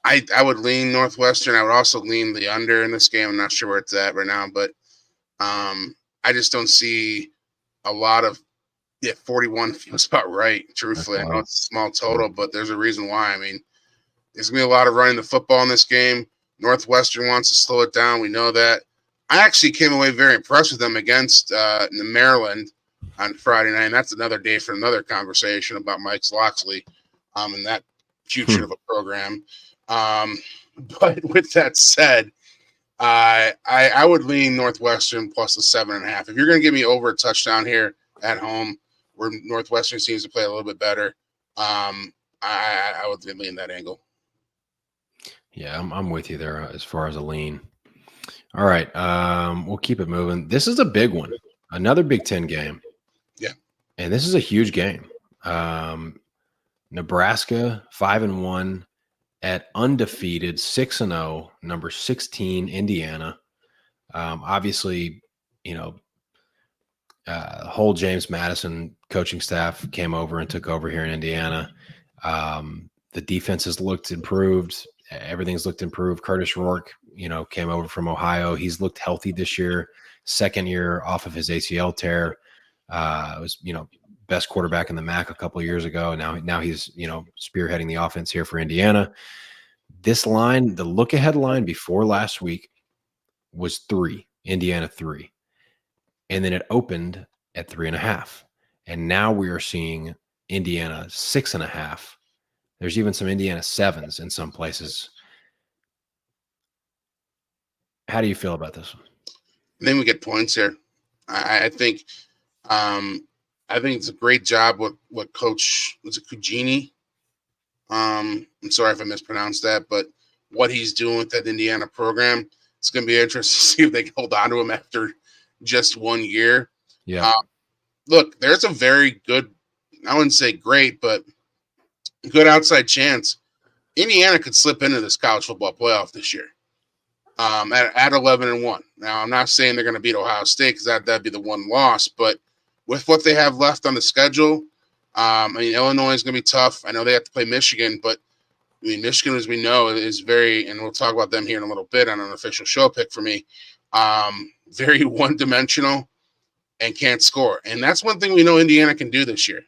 I would lean Northwestern. I would also lean the under in this game. I'm not sure where it's at right now, but I just don't see a lot of 41 feels about right, truthfully. I know it's a small total, but there's a reason why. I mean, there's going to be a lot of running the football in this game. Northwestern wants to slow it down. We know that. I actually came away very impressed with them against Maryland on Friday night. And that's another day for another conversation about Mike Loxley and that future of a program. But with that said, I would lean Northwestern plus the 7.5. If you're going to give me over a touchdown here at home, where Northwestern seems to play a little bit better, I would lean that angle. Yeah, I'm with you there as far as a lean. All right, we'll keep it moving. This is a big one, another Big Ten game. Yeah, and this is a huge game. Nebraska 5-1 at undefeated 6-0, number 16 Indiana. Obviously, whole James Madison coaching staff came over and took over here in Indiana. The defense has looked improved. Everything's looked improved. Curtis Rourke, came over from Ohio. He's looked healthy this year. Second year off of his ACL tear. Was, best quarterback in the MAC a couple of years ago. Now he's, spearheading the offense here for Indiana. This line, the look-ahead line before last week was 3, Indiana 3. And then it opened at 3.5. And now we are seeing Indiana 6.5. There's even some Indiana 7s in some places. How do you feel about this one? I think we get points here. I think it's a great job what Coach, was it Cugini? I'm sorry if I mispronounced that, but what he's doing with that Indiana program, it's going to be interesting to see if they can hold on to him after just 1 year. Yeah. Look, there's a very good, I wouldn't say great, but good outside chance Indiana could slip into this college football playoff this year at 11-1. Now, I'm not saying they're going to beat Ohio State because that'd be the one loss, but with what they have left on the schedule, Illinois is going to be tough. I know they have to play Michigan, but Michigan, as we know, is very, and we'll talk about them here in a little bit on an official show pick for me, very one-dimensional and can't score. And that's one thing we know Indiana can do this year.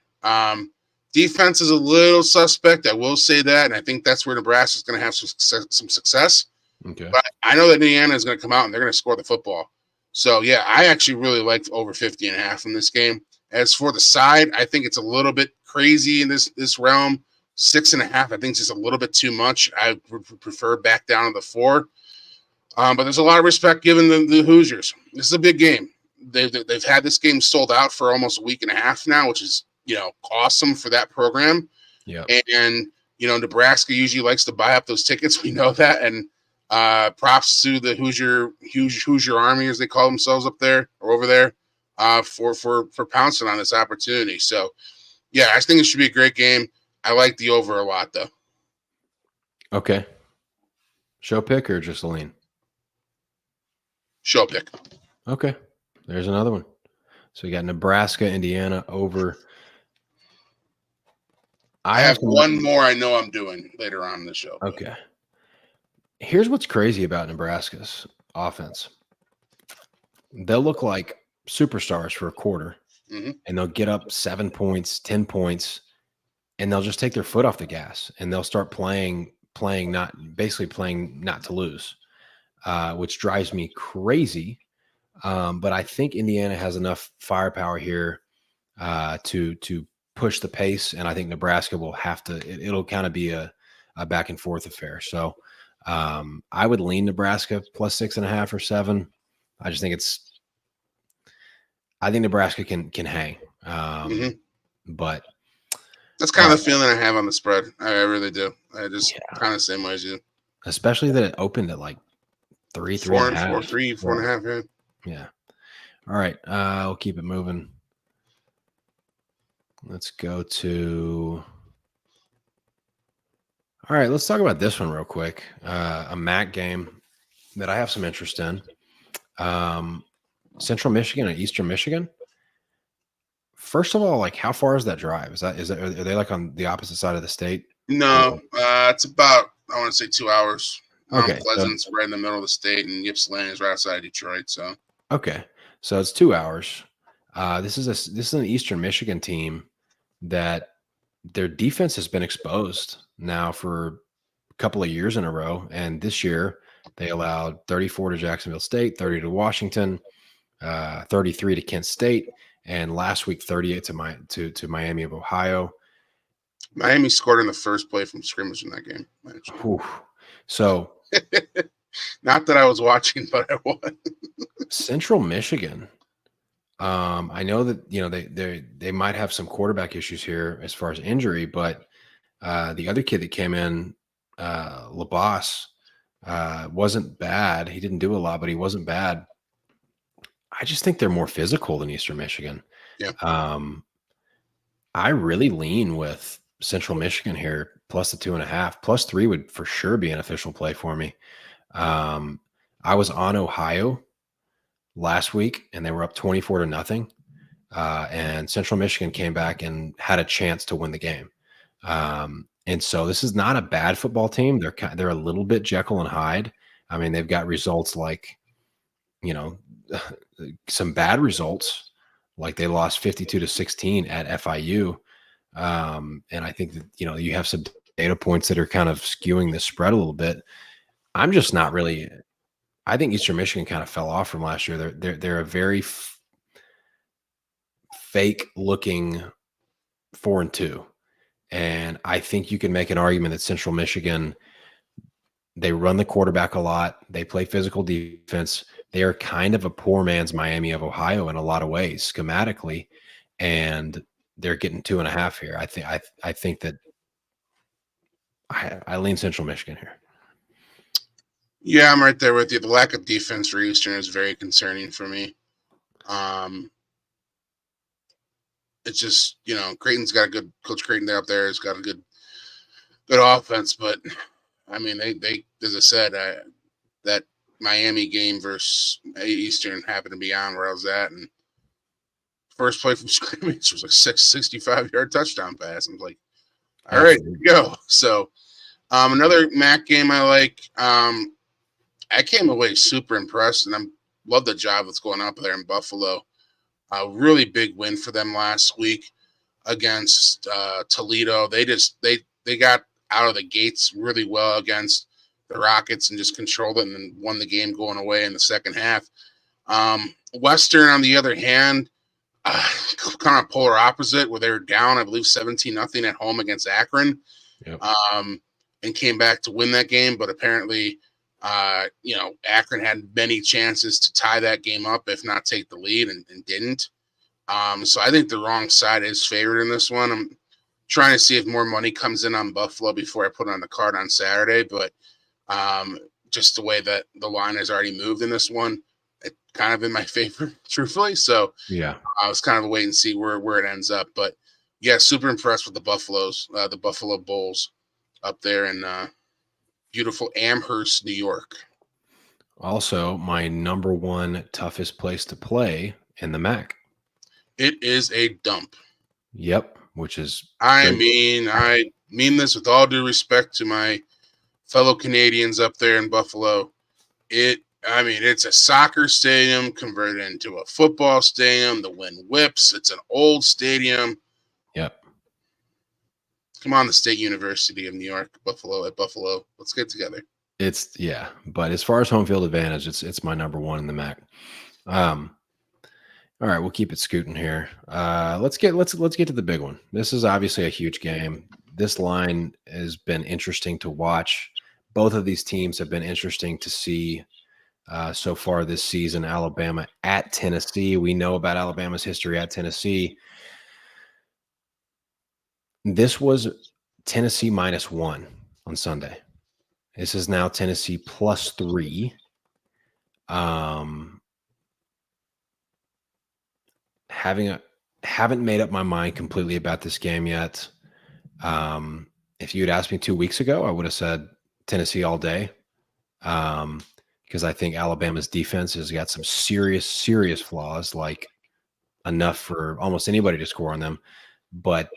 Defense is a little suspect. I will say that, and I think that's where Nebraska is going to have some success. Okay. But I know that Indiana is going to come out and they're going to score the football. So, yeah, I actually really like over 50.5 in this game. As for the side, I think it's a little bit crazy in this realm. 6.5, I think, is just a little bit too much. I would prefer back down to the 4. But there's a lot of respect given the Hoosiers. This is a big game. They've had this game sold out for almost a week and a half now, which is awesome for that program. Yeah. And Nebraska usually likes to buy up those tickets. We know that. And props to the Hoosier Army, as they call themselves up there or over there, for pouncing on this opportunity. So, yeah, I think it should be a great game. I like the over a lot, though. Okay. Show pick or just a lean? Show pick. Okay. There's another one. So we got Nebraska, Indiana over. I have one more I know I'm doing later on in the show. Okay. Here's what's crazy about Nebraska's offense. They'll look like superstars for a quarter, and they'll get up 7 points, 10 points, and they'll just take their foot off the gas, and they'll start playing not to lose, which drives me crazy. But I think Indiana has enough firepower here to push the pace, and I think Nebraska will have to. It'll kind of be a back and forth affair. So I would lean Nebraska plus 6.5 or 7. I just think I think Nebraska can hang, but that's kind of the feeling I have on the spread. I really do. I just kind of the same way as you. Especially that it opened at like 3, 4.5. Yeah. All right. I'll keep it moving. Let's go to. All right. Let's talk about this one real quick. A MAC game that I have some interest in. Central Michigan and Eastern Michigan. First of all, like, how far is that drive? Are they like on the opposite side of the state? No, it's about, I want to say 2 hours. Okay, Mount Pleasant's right in the middle of the state, and Ypsilanti is right outside of Detroit. So okay, so it's 2 hours. This is an Eastern Michigan team that their defense has been exposed now for a couple of years in a row, and this year they allowed 34 to Jacksonville State, 30 to Washington, 33 to Kent State, and last week 38 to Miami of Ohio. Miami scored in the first play from scrimmage in that game. So, not that I was watching, but I was. Central Michigan. I know that they might have some quarterback issues here as far as injury, but the other kid that came in, LaBosse, wasn't bad. He didn't do a lot, but he wasn't bad. I just think they're more physical than Eastern Michigan. Yeah. I really lean with Central Michigan here, plus the 2.5. Plus 3 would for sure be an official play for me. I was on Ohio last week, and they were up 24-0. And Central Michigan came back and had a chance to win the game. And so this is not a bad football team. They're a little bit Jekyll and Hyde. I mean, they've got results like, some bad results, like they lost 52-16 at FIU. And I think that, you have some data points that are kind of skewing the spread a little bit. I'm just not really. I think Eastern Michigan kind of fell off from last year. They're a very fake looking 4-2. And I think you can make an argument that Central Michigan, they run the quarterback a lot. They play physical defense. They are kind of a poor man's Miami of Ohio in a lot of ways, schematically, and they're getting 2.5 here. I think that I lean Central Michigan here. Yeah, I'm right there with you. The lack of defense for Eastern is very concerning for me. It's just, Creighton's got a good coach. Creighton there up there has got a good offense, but I mean, they as I said, that Miami game versus Eastern happened to be on where I was at, and first play from scrimmage was a 65-yard touchdown pass. I'm like, all right, here we go. So another MAC game I like. I came away super impressed, and I love the job that's going up there in Buffalo. A really big win for them last week against Toledo. They got out of the gates really well against the Rockets and just controlled it and then won the game going away in the second half. Western, on the other hand, kind of polar opposite, where they were down, I believe, 17-0 at home against Akron. Yep. and came back to win that game. But apparently, Akron had many chances to tie that game up, if not take the lead, and didn't. So I think the wrong side is favored in this one. I'm trying to see if more money comes in on Buffalo before I put it on the card on Saturday, but just the way that the line has already moved in this one, it kind of in my favor, truthfully. So Yeah. I was kind of a wait and see where it ends up. But yeah, super impressed with the the Buffalo Bulls up there in beautiful Amherst, New York. Also, my number one toughest place to play in the MAC. It is a dump. Yep, which is I mean this with all due respect to my fellow Canadians up there in Buffalo. It's a soccer stadium converted into a football stadium. The wind whips. It's an old stadium. Yep. Come on, the State University of New York, Buffalo. Let's get together. But as far as home field advantage, it's my number one in the MAC. All right, we'll keep it scooting here. Let's get to the big one. This is obviously a huge game. This line has been interesting to watch. Both of these teams have been interesting to see so far this season. Alabama at Tennessee. We know about Alabama's history at Tennessee. This was Tennessee -1 on Sunday. This is now Tennessee +3. Haven't made up my mind completely about this game yet. If you had asked me 2 weeks ago, I would have said Tennessee all day. Because I think Alabama's defense has got some serious flaws, like enough for almost anybody to score on them. But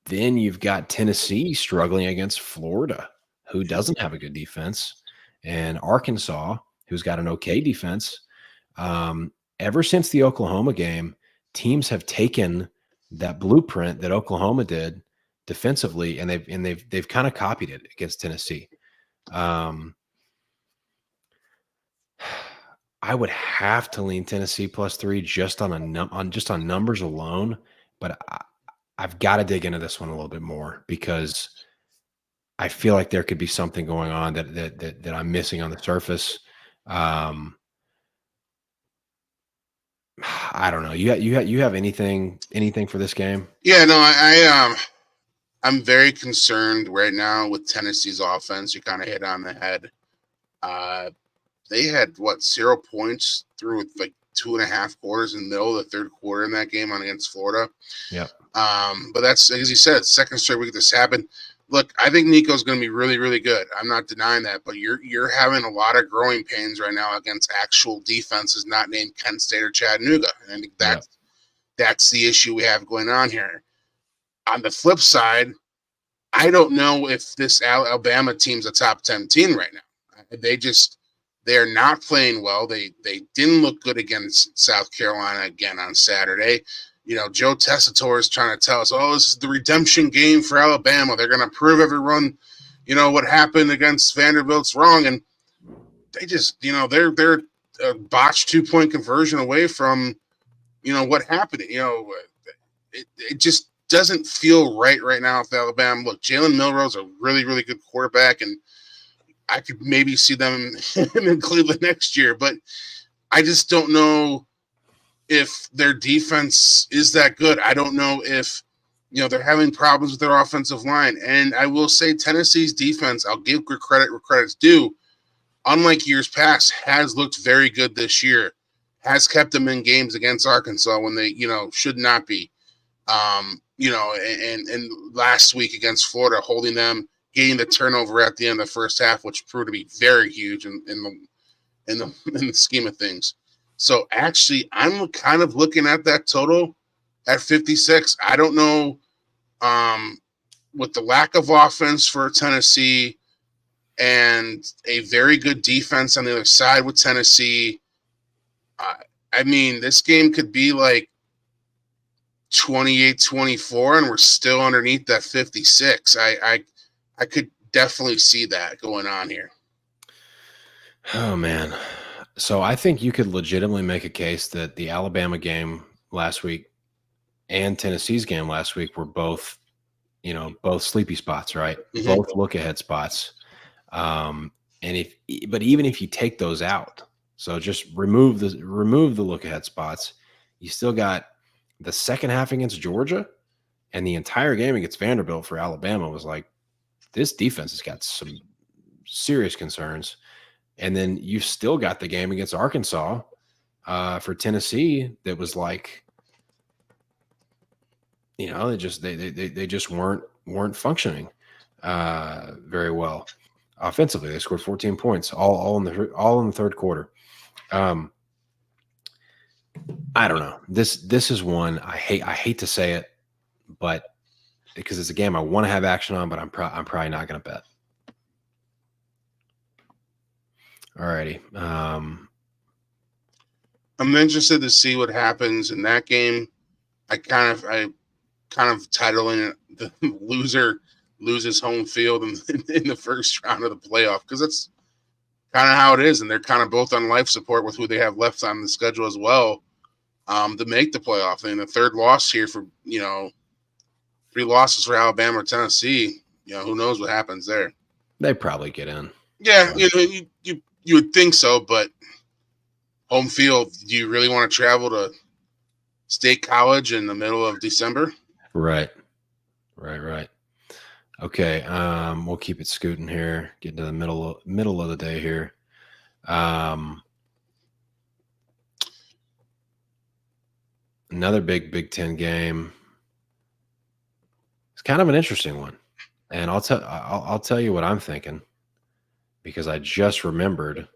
then you've got Tennessee struggling against Florida, who doesn't have a good defense, and Arkansas, who's got an okay defense. Ever since the Oklahoma game, teams have taken that blueprint that Oklahoma did defensively, and they've kind of copied it against Tennessee. I would have to lean Tennessee +3 just on numbers alone, but I've got to dig into this one a little bit more because I feel like there could be something going on that I'm missing on the surface. I don't know. You have anything for this game? Yeah, no, I'm very concerned right now with Tennessee's offense. You kind of hit on the head. They had 0 points through like 2.5 quarters in the middle of the third quarter in that game against Florida. Yeah. But that's, as you said, second straight week this happened. Look, I think Nico's going to be really, really good. I'm not denying that, but you're having a lot of growing pains right now against actual defenses not named Kent State or Chattanooga. And I think that's the issue we have going on here. On the flip side, I don't know if this Alabama team's a top 10 team right now. They're not playing well. They didn't look good against South Carolina again on Saturday. Joe Tessitore is trying to tell us, this is the redemption game for Alabama. They're going to prove everyone, what happened against Vanderbilt's wrong. And they just, they're a botched 2-point conversion away from, what happened. It just doesn't feel right now with Alabama. Look, Jalen Milroe's a really, really good quarterback, and I could maybe see them in Cleveland next year, but I just don't know if their defense is that good. I don't know if, they're having problems with their offensive line. And I will say Tennessee's defense, I'll give credit where credit's due, unlike years past, has looked very good this year, has kept them in games against Arkansas when they, should not be. And last week against Florida, holding them, getting the turnover at the end of the first half, which proved to be very huge in the scheme of things. So actually, I'm kind of looking at that total at 56. I don't know, with the lack of offense for Tennessee and a very good defense on the other side with Tennessee, this game could be like 28-24, and we're still underneath that 56. I could definitely see that going on here. Oh, man. So I think you could legitimately make a case that the Alabama game last week and Tennessee's game last week were both both sleepy spots, right? Mhm. Both look ahead spots. And but even if you take those out, so just remove the look ahead spots, you still got the second half against Georgia and the entire game against Vanderbilt for Alabama was like, this defense has got some serious concerns. And then you've still got the game against Arkansas for Tennessee that was like, they just weren't functioning very well offensively. They scored 14 points all in the third quarter. I don't know. This is one I hate to say it, but because it's a game I want to have action on, but I'm probably not going to bet. Alrighty. I'm interested to see what happens in that game. I kind of titling it the loser loses home field in the first round of the playoff, because that's kind of how it is, and they're kind of both on life support with who they have left on the schedule as well, to make the playoff. And the third loss here for 3 losses for Alabama or Tennessee, who knows what happens there. They probably get in. Yeah, you would think so, but home field, do you really want to travel to State College in the middle of December? Right. Okay, we'll keep it scooting here, getting to the middle of the day here. Another Big Ten game. It's kind of an interesting one, and I'll tell you what I'm thinking, because I just remembered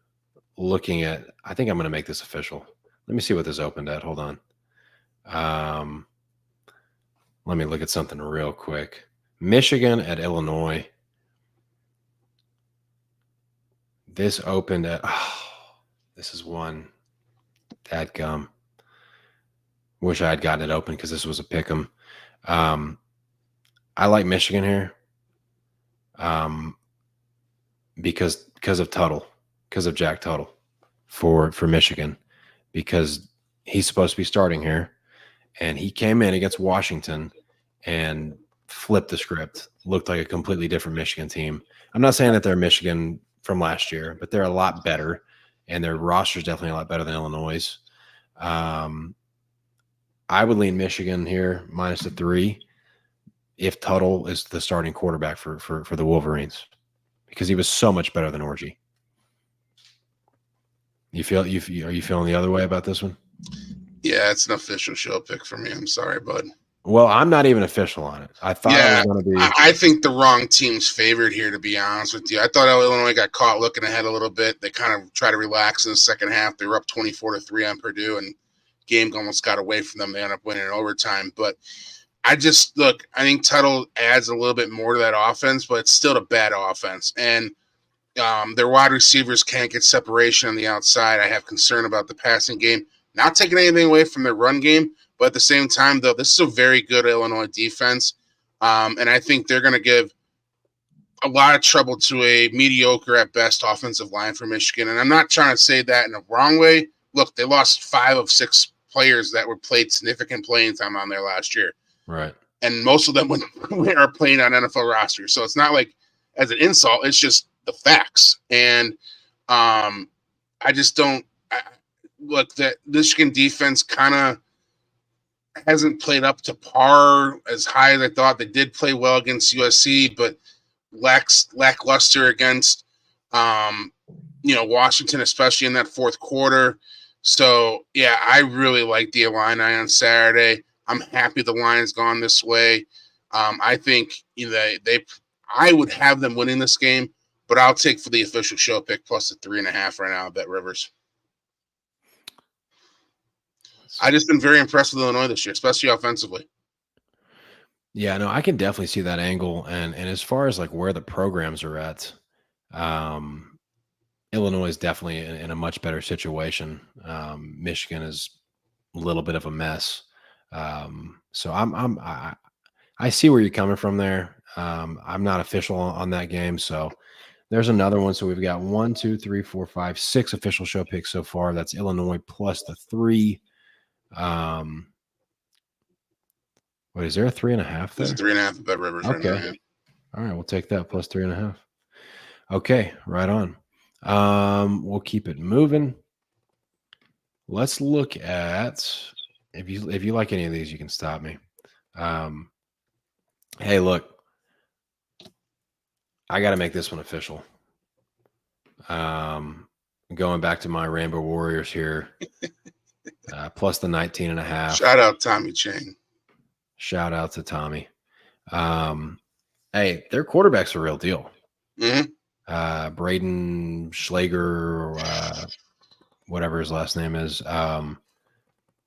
looking at. I think I'm going to make this official. Let me see what this opened at. Hold on. Let me look at something real quick. Michigan at Illinois. This opened at. Oh, this is one. Dadgum. Wish I had gotten it open because this was a pick 'em. I like Michigan here, because of Tuttle, because of Jack Tuttle for Michigan, because he's supposed to be starting here, and he came in against Washington and flipped the script. Looked like a completely different Michigan team. I'm not saying that they're Michigan from last year, but they're a lot better, and their roster is definitely a lot better than Illinois'. I would lean Michigan here minus the 3 if Tuttle is the starting quarterback for the Wolverines, because he was so much better than Orji. Are you feeling the other way about this one? Yeah, it's an official show pick for me. I'm sorry, bud. Well, I'm not even official on it. I thought I was going to be. I think the wrong team's favored here, to be honest with you. I thought Illinois got caught looking ahead a little bit. They kind of tried to relax in the second half. They were up 24-3 on Purdue, and game almost got away from them. They ended up winning in overtime. But I think Tuttle adds a little bit more to that offense, but it's still a bad offense. And their wide receivers can't get separation on the outside. I have concern about the passing game. Not taking anything away from their run game, but at the same time, though, this is a very good Illinois defense. And I think they're going to give a lot of trouble to a mediocre at best offensive line for Michigan. And I'm not trying to say that in a wrong way. Look, they lost 5 of 6 players that were played significant playing time on there last year. Right. And most of them are playing on NFL rosters. So it's not like as an insult, it's just the facts. And I just don't look, that Michigan defense kind of hasn't played up to par as high as I thought. They did play well against USC, but lackluster against Washington, especially in that fourth quarter. So yeah, I really like the Illini on Saturday. I'm happy the line's gone this way. I think I would have them winning this game, but I'll take for the official show pick plus the 3.5 right now. I bet Rivers. I just been very impressed with Illinois this year, especially offensively. Yeah, no, I can definitely see that angle. And as far as like where the programs are at, Illinois is definitely in a much better situation. Michigan is a little bit of a mess. So I see where you're coming from there. I'm not official on that game, so there's another one. So we've got 1, 2, 3, 4, 5, 6 official show picks so far. That's Illinois plus the 3. What Wait, is there a 3.5 There's a there? 3.5 at Bet Rivers right now. Okay. Yeah. All right, we'll take that plus 3.5. Okay, right on. We'll keep it moving. Let's look at if you like any of these, you can stop me. Hey, look, I got to make this one official. Going back to my Rainbow Warriors here, plus the 19.5. Shout out Tommy Chang. Shout out to Tommy. Hey, their quarterback's a real deal. Braden Schlager, whatever his last name is,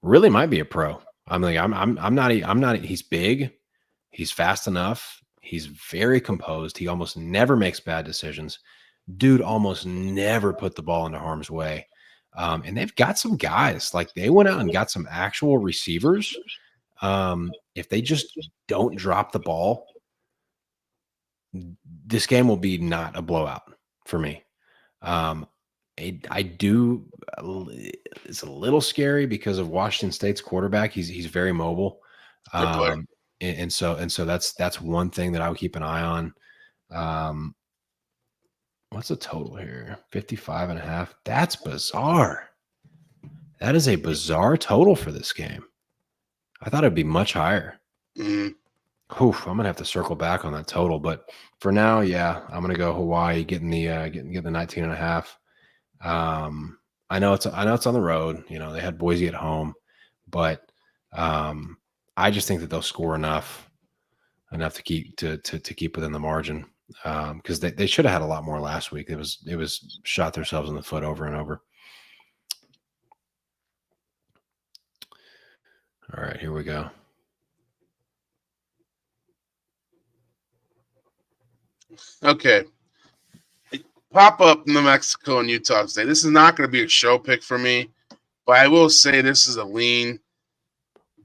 really might be a pro. I'm not. He's big. He's fast enough. He's very composed. He almost never makes bad decisions. Dude almost never put the ball into harm's way. And they've got some guys. Like, they went out and got some actual receivers. If they just don't drop the ball, this game will be not a blowout for me. I do. It's a little scary because of Washington State's quarterback. He's very mobile. And so that's one thing that I would keep an eye on. What's the total here? 55.5. That's bizarre. That is a bizarre total for this game. I thought it'd be much higher. I'm gonna have to circle back on that total, but for now, yeah, I'm gonna go Hawaii, getting the 19.5. I know it's on the road. You know, they had Boise at home, but I just think that they'll score enough to keep within the margin, because they should have had a lot more last week. It was shot themselves in the foot over and over. All right, here we go. Okay. Pop up New Mexico and Utah State. This is not going to be a show pick for me, but I will say this is a lean.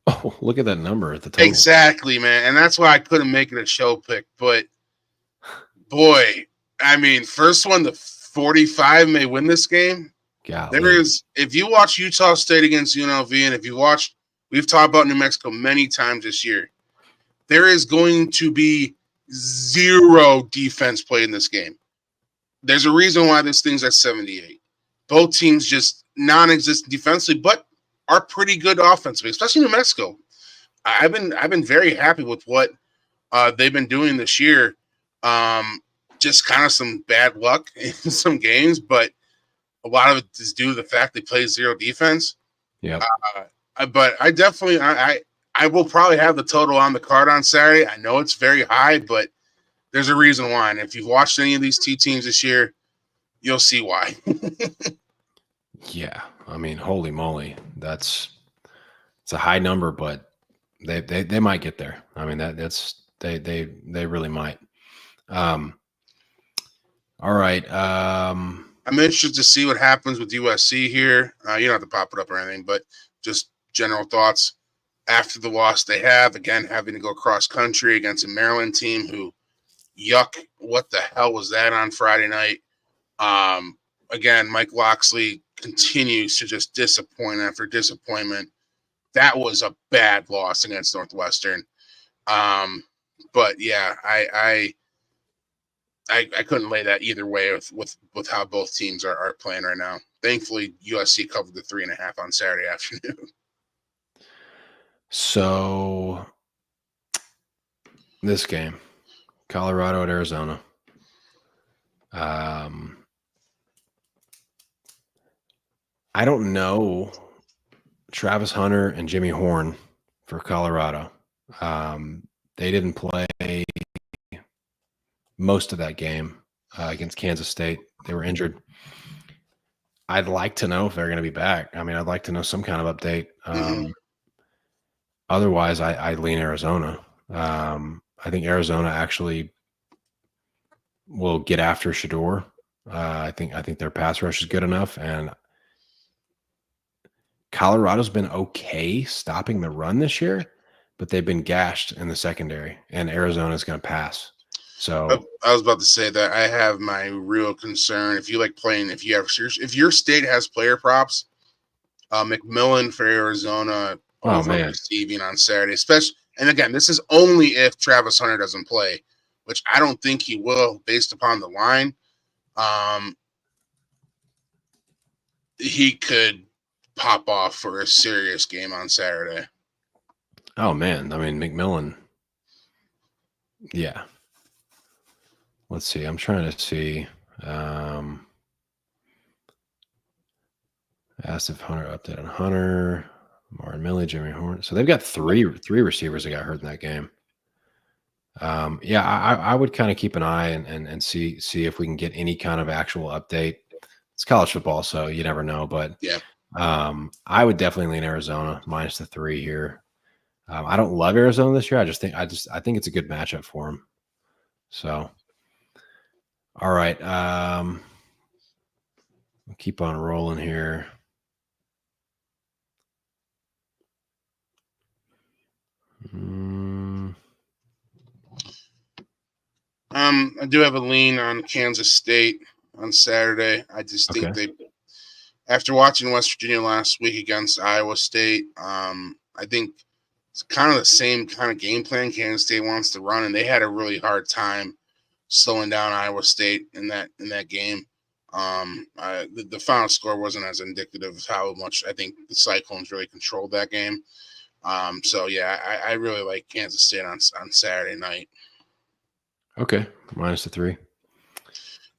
Oh, look at that number at the total. Exactly, man. And that's why I couldn't make it a show pick. But, boy, I mean, first one to 45 may win this game. There is, if you watch Utah State against UNLV, and if you watch, we've talked about New Mexico many times this year, there is going to be zero defense played in this game. There's a reason why this thing's at 78. Both teams just non-existent defensively, but are pretty good offensively, especially New Mexico. I've been very happy with what they've been doing this year. Just kind of some bad luck in some games, but a lot of it is due to the fact they play zero defense. Yeah. But I definitely I will probably have the total on the card on Saturday. I know it's very high, but there's a reason why. And if you've watched any of these two teams this year, you'll see why. Yeah. I mean, holy moly. It's a high number, but they might get there. I mean, they really might. All right. I'm interested to see what happens with USC here. You don't have to pop it up or anything, but just general thoughts after the loss they have. Again, having to go cross country against a Maryland team who, yuck, what the hell was that on Friday night? Again, Mike Loxley continues to just disappoint after disappointment. That was a bad loss against Northwestern. But yeah, I couldn't lay that either way with how both teams are playing right now. Thankfully, USC covered the 3.5 on Saturday afternoon. So this game, Colorado at Arizona. I don't know Travis Hunter and Jimmy Horn for Colorado. They didn't play most of that game against Kansas State. They were injured. I'd like to know if they're going to be back. I mean, I'd like to know some kind of update. Otherwise, I lean Arizona. I think Arizona actually will get after Shador. I think their pass rush is good enough, and Colorado's been okay stopping the run this year, but they've been gashed in the secondary, and Arizona's going to pass. So I was about to say that I have my real concern. If you like playing, if your state has player props, McMillan for Arizona over receiving on Saturday, especially And again, this is only if Travis Hunter doesn't play, which I don't think he will based upon the line. He could pop off for a serious game on Saturday. Oh man, I mean McMillan. Yeah. Let's see. I'm trying to see. Asked if Hunter updated on Hunter, Martin Millie, Jimmy Horn. So they've got three receivers that got hurt in that game. Yeah, I would kind of keep an eye and see if we can get any kind of actual update. It's college football, so you never know. But Yeah. I would definitely lean Arizona minus the 3 here. I don't love Arizona this year. I think it's a good matchup for them. So, all right, we'll keep on rolling here. I do have a lean on Kansas State on Saturday. I just think they, after watching West Virginia last week against Iowa State, I think it's kind of the same kind of game plan Kansas State wants to run, and they had a really hard time slowing down Iowa State in that game. The final score wasn't as indicative of how much I think the Cyclones really controlled that game. So yeah, I really like Kansas State on Saturday night. Okay, minus the 3.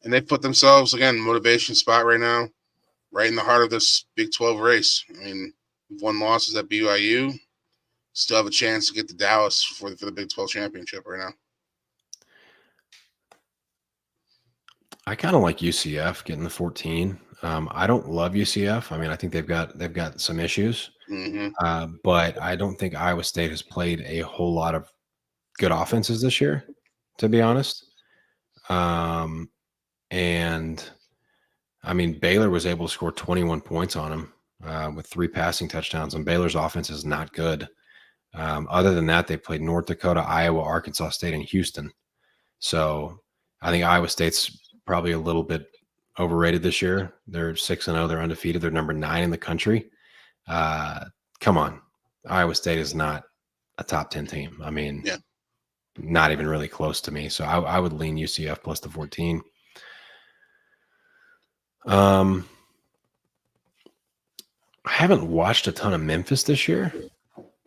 And they put themselves, again, motivation spot right now, right in the heart of this Big 12 race. I mean, 1 loss is at BYU. Still have a chance to get to Dallas for the Big 12 championship right now. I kind of like UCF getting the 14. I don't love UCF. I mean, I think they've got some issues, but I don't think Iowa State has played a whole lot of good offenses this year, to be honest. And I mean, Baylor was able to score 21 points on them with 3 passing touchdowns, and Baylor's offense is not good. Other than that, they played North Dakota, Iowa, Arkansas State, and Houston. So I think Iowa State's probably a little bit overrated this year. They're 6-0. They're undefeated. They're number 9 in the country. Come on. Iowa State is not a top 10 team. I mean, not even really close to me. So I would lean UCF plus the 14. I haven't watched a ton of Memphis this year,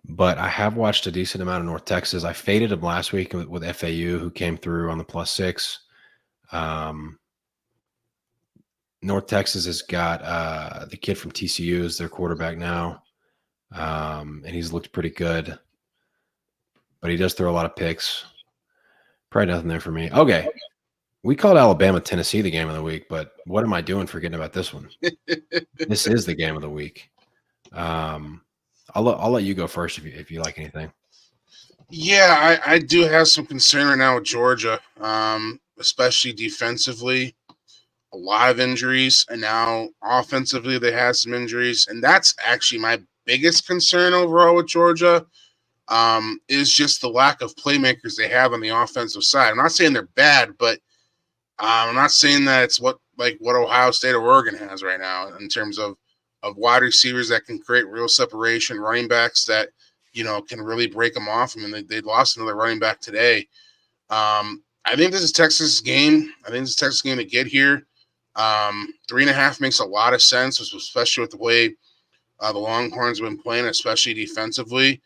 but I have watched a decent amount of North Texas. I faded them last week with FAU, who came through on the +6. North Texas has got the kid from TCU as their quarterback now, and he's looked pretty good, but he does throw a lot of picks. Probably nothing there for me. Okay. We called Alabama, Tennessee the game of the week, but what am I doing forgetting about this one? This is the game of the week. I'll let you go first if you like anything. Yeah, I do have some concern right now with Georgia, especially defensively. A lot of injuries, and now offensively they have some injuries, and that's actually my biggest concern overall with Georgia. Is just the lack of playmakers they have on the offensive side. I'm not saying they're bad, but I'm not saying that it's what Ohio State or Oregon has right now in terms of wide receivers that can create real separation, running backs that can really break them off. I mean, they lost another running back today. I think this is Texas' game. I think this is Texas' game to get here. 3.5 makes a lot of sense, especially with the way the Longhorns have been playing, especially defensively.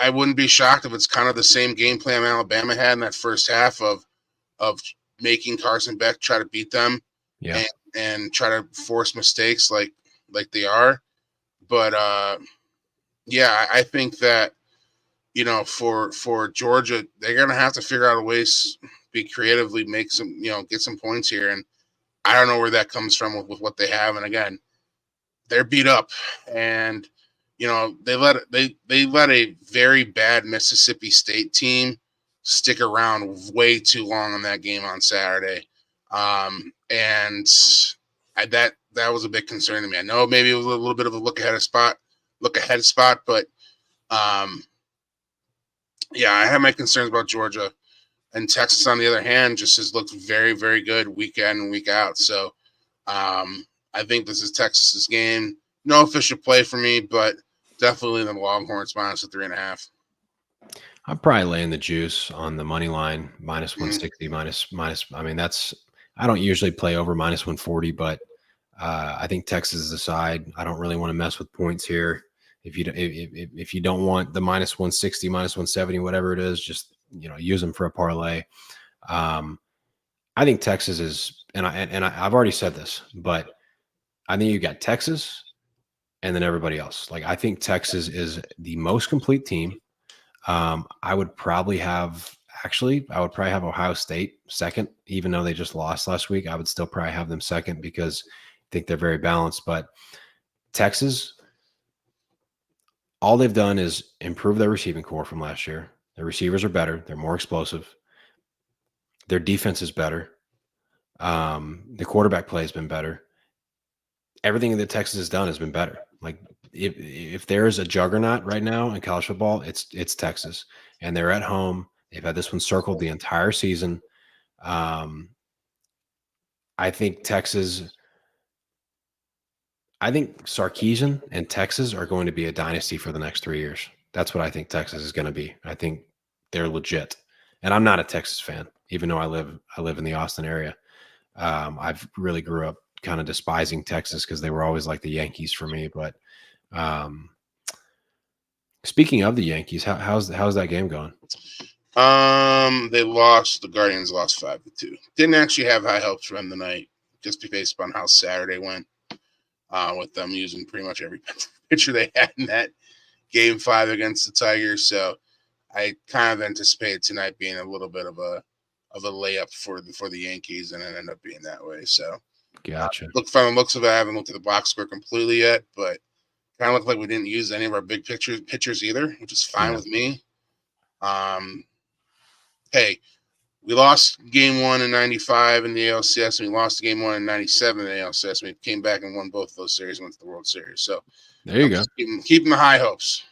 I wouldn't be shocked if it's kind of the same game plan Alabama had in that first half of making Carson Beck try to beat them and try to force mistakes like they are. But yeah, I think that for Georgia, they're gonna have to figure out a ways, be creatively, make some get some points here, and I don't know where that comes from with what they have. And again, they're beat up, and they let a very bad Mississippi State team stick around way too long on that game on Saturday, and that was a big concern to me. I know maybe it was a little bit of a look ahead spot, but yeah, I have my concerns about Georgia. And Texas, on the other hand, just has looked very, very good week in and week out. So I think this is Texas's game. No official play for me, but Definitely the Longhorns minus the 3.5. I'm probably laying the juice on the money line minus Mm. 160 minus. I mean, I don't usually play over minus 140, but I think Texas is the side. I don't really want to mess with points here. If you don't want the minus 160, minus 170, whatever it is, just use them for a parlay. Um, I think Texas is, I've already said this, but I think you got Texas and then everybody else. Like I think Texas is the most complete team. I would probably have Ohio State second, even though they just lost last week. I would still probably have them second because I think they're very balanced. But Texas, all they've done is improve their receiving core from last year. Their receivers are better. They're more explosive. Their defense is better. The quarterback play has been better. Everything that Texas has done has been better. Like if there is a juggernaut right now in college football, it's Texas, and they're at home. They've had this one circled the entire season. Um, I think Texas. I think Sarkisian and Texas are going to be a dynasty for the next 3 years. That's what I think Texas is going to be. I think they're legit, and I'm not a Texas fan, even though I live in the Austin area. I've really grew up kind of despising Texas because they were always like the Yankees for me. But um, speaking of the Yankees, how's that game going? They lost. The Guardians lost 5-2. Didn't actually have high hopes for them tonight, just based upon how Saturday went. With them using pretty much every pitcher they had in that game 5 against the Tigers. So I kind of anticipated tonight being a little bit of a layup for the Yankees, and it ended up being that way. So Gotcha. from the looks of it, I haven't looked at the box score completely yet, but kind of looked like we didn't use any of our big pitchers either, which is fine Yeah. with me. Hey, we lost game 1 in 95 in the ALCS, and we lost game 1 in 97 in the ALCS. We came back and won both of those series and went to the World Series. So there you go. Keeping the high hopes.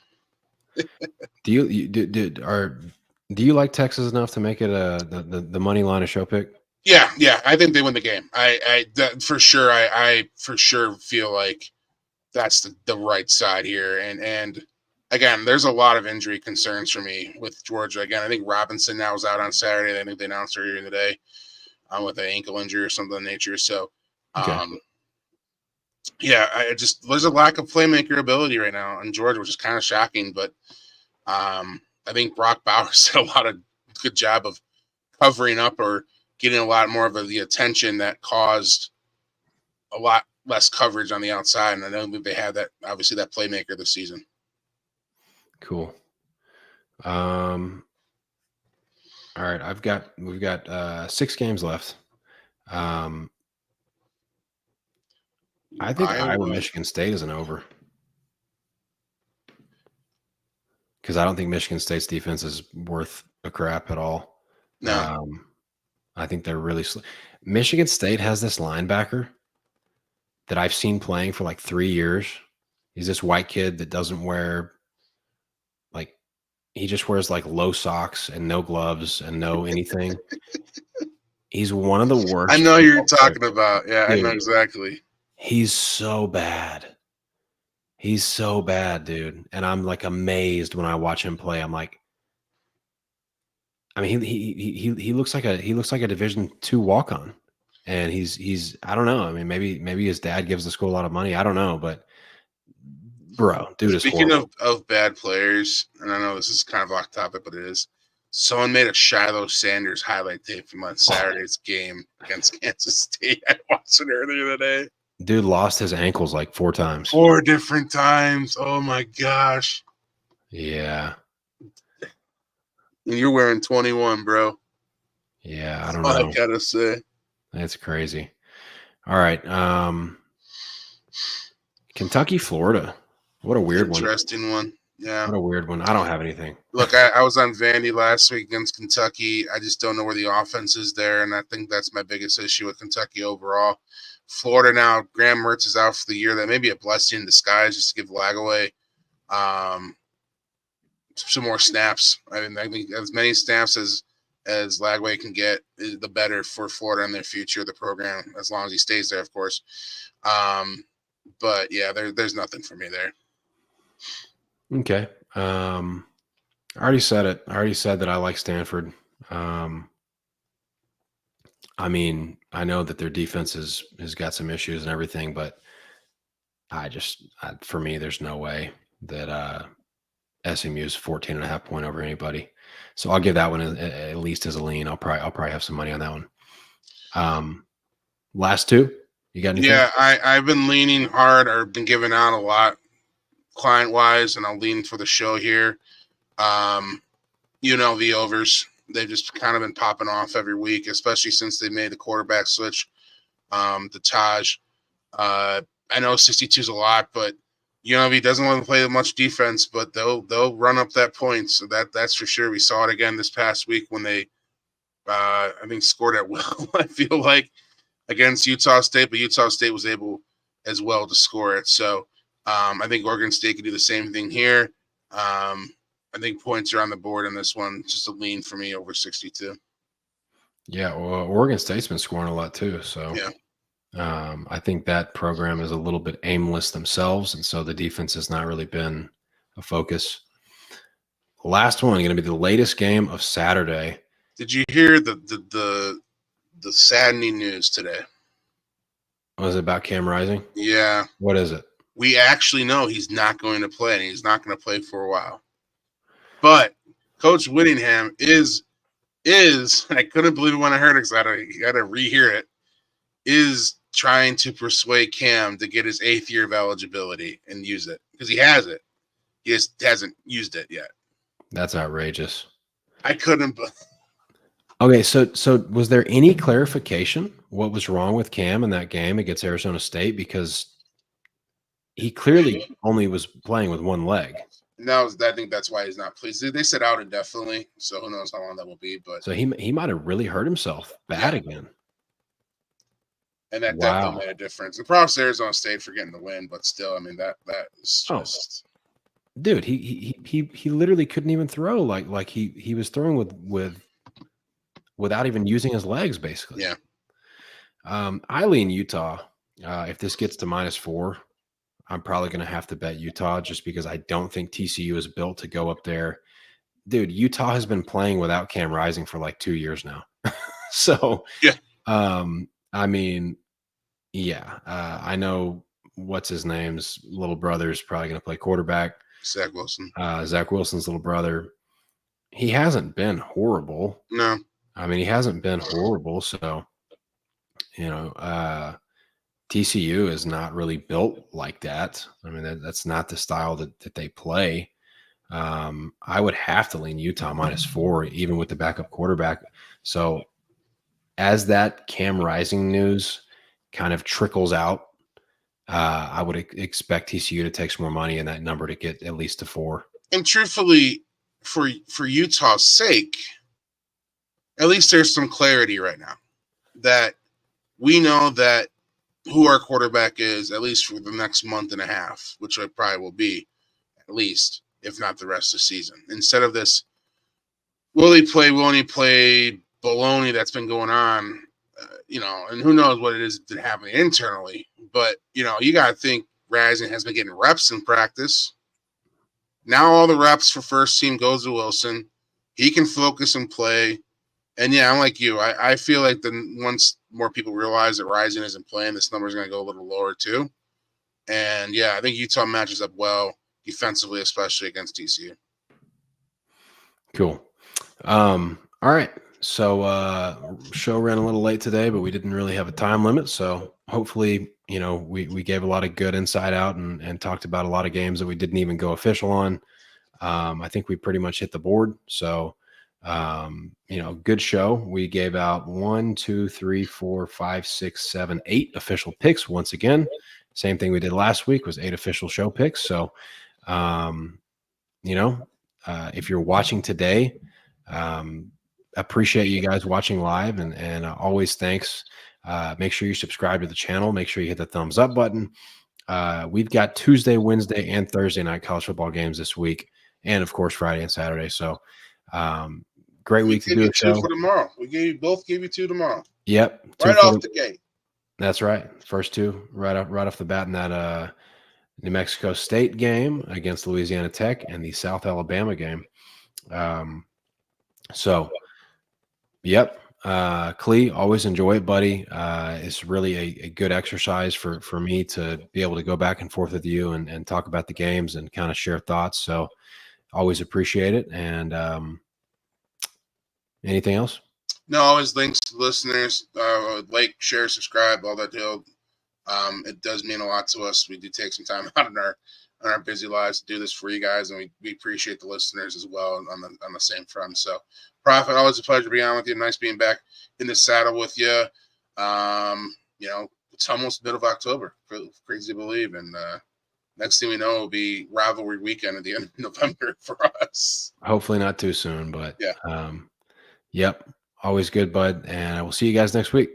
Do you like Texas enough to make it the money line a show pick? Yeah. I think they win the game. For sure. I for sure feel like that's the right side here. And again, there's a lot of injury concerns for me with Georgia. Again, I think Robinson now is out on Saturday. I think they announced earlier in the day with an ankle injury or something of that nature. So, Okay. there's a lack of playmaker ability right now in Georgia, which is kind of shocking. But I think Brock Bowers did a lot of good job of covering up or getting a lot more of the attention that caused a lot less coverage on the outside. And I don't think they have that, obviously, that playmaker this season. Cool. All right, we've got 6 games left. I think Iowa Michigan State is an over because I don't think Michigan State's defense is worth a crap at all. No. I think they're really Michigan State has this linebacker that I've seen playing for like 3 years. He's this white kid that doesn't wear he just wears like low socks and no gloves and no anything. He's one of the worst. I know who you're talking about. Yeah, dude, I know exactly. He's so bad. He's so bad, dude. And I'm like amazed when I watch him play. I'm like, I mean, he looks like a Division II walk-on. And he's I don't know. I mean, maybe his dad gives the school a lot of money. I don't know, but bro, dude is Speaking horrible. of bad players, and I know this is kind of off topic, but it is. Someone made a Shiloh Sanders highlight tape from on Saturday's game against Kansas State. I watched it earlier today. Dude lost his ankles like 4 times. 4 different times. Oh my gosh. Yeah. And you're wearing 21, bro. Yeah, I don't know. I gotta say. That's crazy. All right. Kentucky, Florida. What a weird Interesting one. Yeah. What a weird one. I don't have anything. Look, I was on Vandy last week against Kentucky. I just don't know where the offense is there, and I think that's my biggest issue with Kentucky overall. Florida now, Graham Mertz is out for the year. That may be a blessing in disguise just to give Lagaway some more snaps. I think as many snaps as Lagway can get, the better for Florida and their future of the program, as long as he stays there, of course. But yeah, there's nothing for me there. Okay. I already said it. I already said that I like Stanford. Um, I mean, I know that their defense has got some issues and everything, but for me, there's no way that SMU is 14 and a half point over anybody. So I'll give that one at least as a lean. I'll probably have some money on that one. Last two, you got anything? Yeah, I've been leaning hard or been giving out a lot client wise, and I'll lean for the show here. The overs. They've just kind of been popping off every week, especially since they made the quarterback switch to Taj. I know 62 is a lot, but he doesn't want to play much defense, but they'll run up that point. So that's for sure. We saw it again this past week when they I think scored at will. I feel like against Utah State, but Utah State was able as well to score it. So I think Oregon State could do the same thing here. I think points are on the board in this one. Just a lean for me over 62. Yeah, well, Oregon State's been scoring a lot too. So Yeah. I think that program is a little bit aimless themselves, and so the defense has not really been a focus. Last one, going to be the latest game of Saturday. Did you hear the saddening news today? Was it about Cam Rising? Yeah. What is it? We actually know he's not going to play, and he's not going to play for a while. But Coach Whittingham is I couldn't believe it when I heard it because I had to rehear it, is trying to persuade Cam to get his 8th year of eligibility and use it because he has it. He just hasn't used it yet. That's outrageous. I couldn't. Okay, so was there any clarification what was wrong with Cam in that game against Arizona State? Because he clearly only was playing with one leg. No, I think that's why he's not pleased. They said out indefinitely, so who knows how long that will be. But so he might have really hurt himself bad again. And that definitely made a difference. The props Arizona State for getting the win, but still, I mean that is just dude. He literally couldn't even throw like he was throwing without even using his legs, basically. Yeah. I lean Utah. If this gets to -4, I'm probably going to have to bet Utah just because I don't think TCU is built to go up there. Dude, Utah has been playing without Cam Rising for like 2 years now. So, yeah. I mean, yeah, I know what's his name's little brother's probably going to play quarterback. Zach Wilson. Zach Wilson's little brother. He hasn't been horrible. No. I mean, he hasn't been horrible. So, TCU is not really built like that. I mean, that's not the style that they play. I would have to lean Utah -4, even with the backup quarterback. So as that Cam Rising news kind of trickles out, I would expect TCU to take some more money and that number to get at least to 4. And truthfully, for Utah's sake, at least there's some clarity right now that we know that who our quarterback is, at least for the next month and a half, which it probably will be, at least, if not the rest of the season. Instead of this, will he play, won't he play, baloney that's been going on, and who knows what it is that happening internally. But, you got to think Rising has been getting reps in practice. Now all the reps for first team goes to Wilson. He can focus and play. And, yeah, I'm like you. I feel like once more people realize that Rising isn't playing, this number is going to go a little lower too. And, yeah, I think Utah matches up well defensively, especially against TCU. Cool. All right. So show ran a little late today, but we didn't really have a time limit. So hopefully, we gave a lot of good insight out and talked about a lot of games that we didn't even go official on. I think we pretty much hit the board. So good show. We gave out 1, 2, 3, 4, 5, 6, 7, 8 official picks. Once again, same thing we did last week was 8 official show picks. So, if you're watching today, appreciate you guys watching live and always thanks. Make sure you subscribe to the channel. Make sure you hit the thumbs up button. We've got Tuesday, Wednesday, and Thursday night college football games this week. And of course, Friday and Saturday. So, great week to do a show. 2 for tomorrow. We both gave you 2 tomorrow. Yep. Right off the gate. That's right. First 2 right off the bat in New Mexico State game against Louisiana Tech, and the South Alabama game. So, yep. Clee, always enjoy it, buddy. It's really a good exercise for me to be able to go back and forth with you and talk about the games and kind of share thoughts. So, always appreciate it. And anything else? No, always links to listeners. Like, share, subscribe, all that deal. It does mean a lot to us. We do take some time out in our busy lives to do this for you guys, and we appreciate the listeners as well on the same front. So, Prophet, always a pleasure to be on with you. Nice being back in the saddle with you. It's almost mid of October, crazy to believe, and next thing we know, will be rivalry weekend at the end of November for us. Hopefully not too soon, but Yeah. yep. Always good, bud. And I will see you guys next week.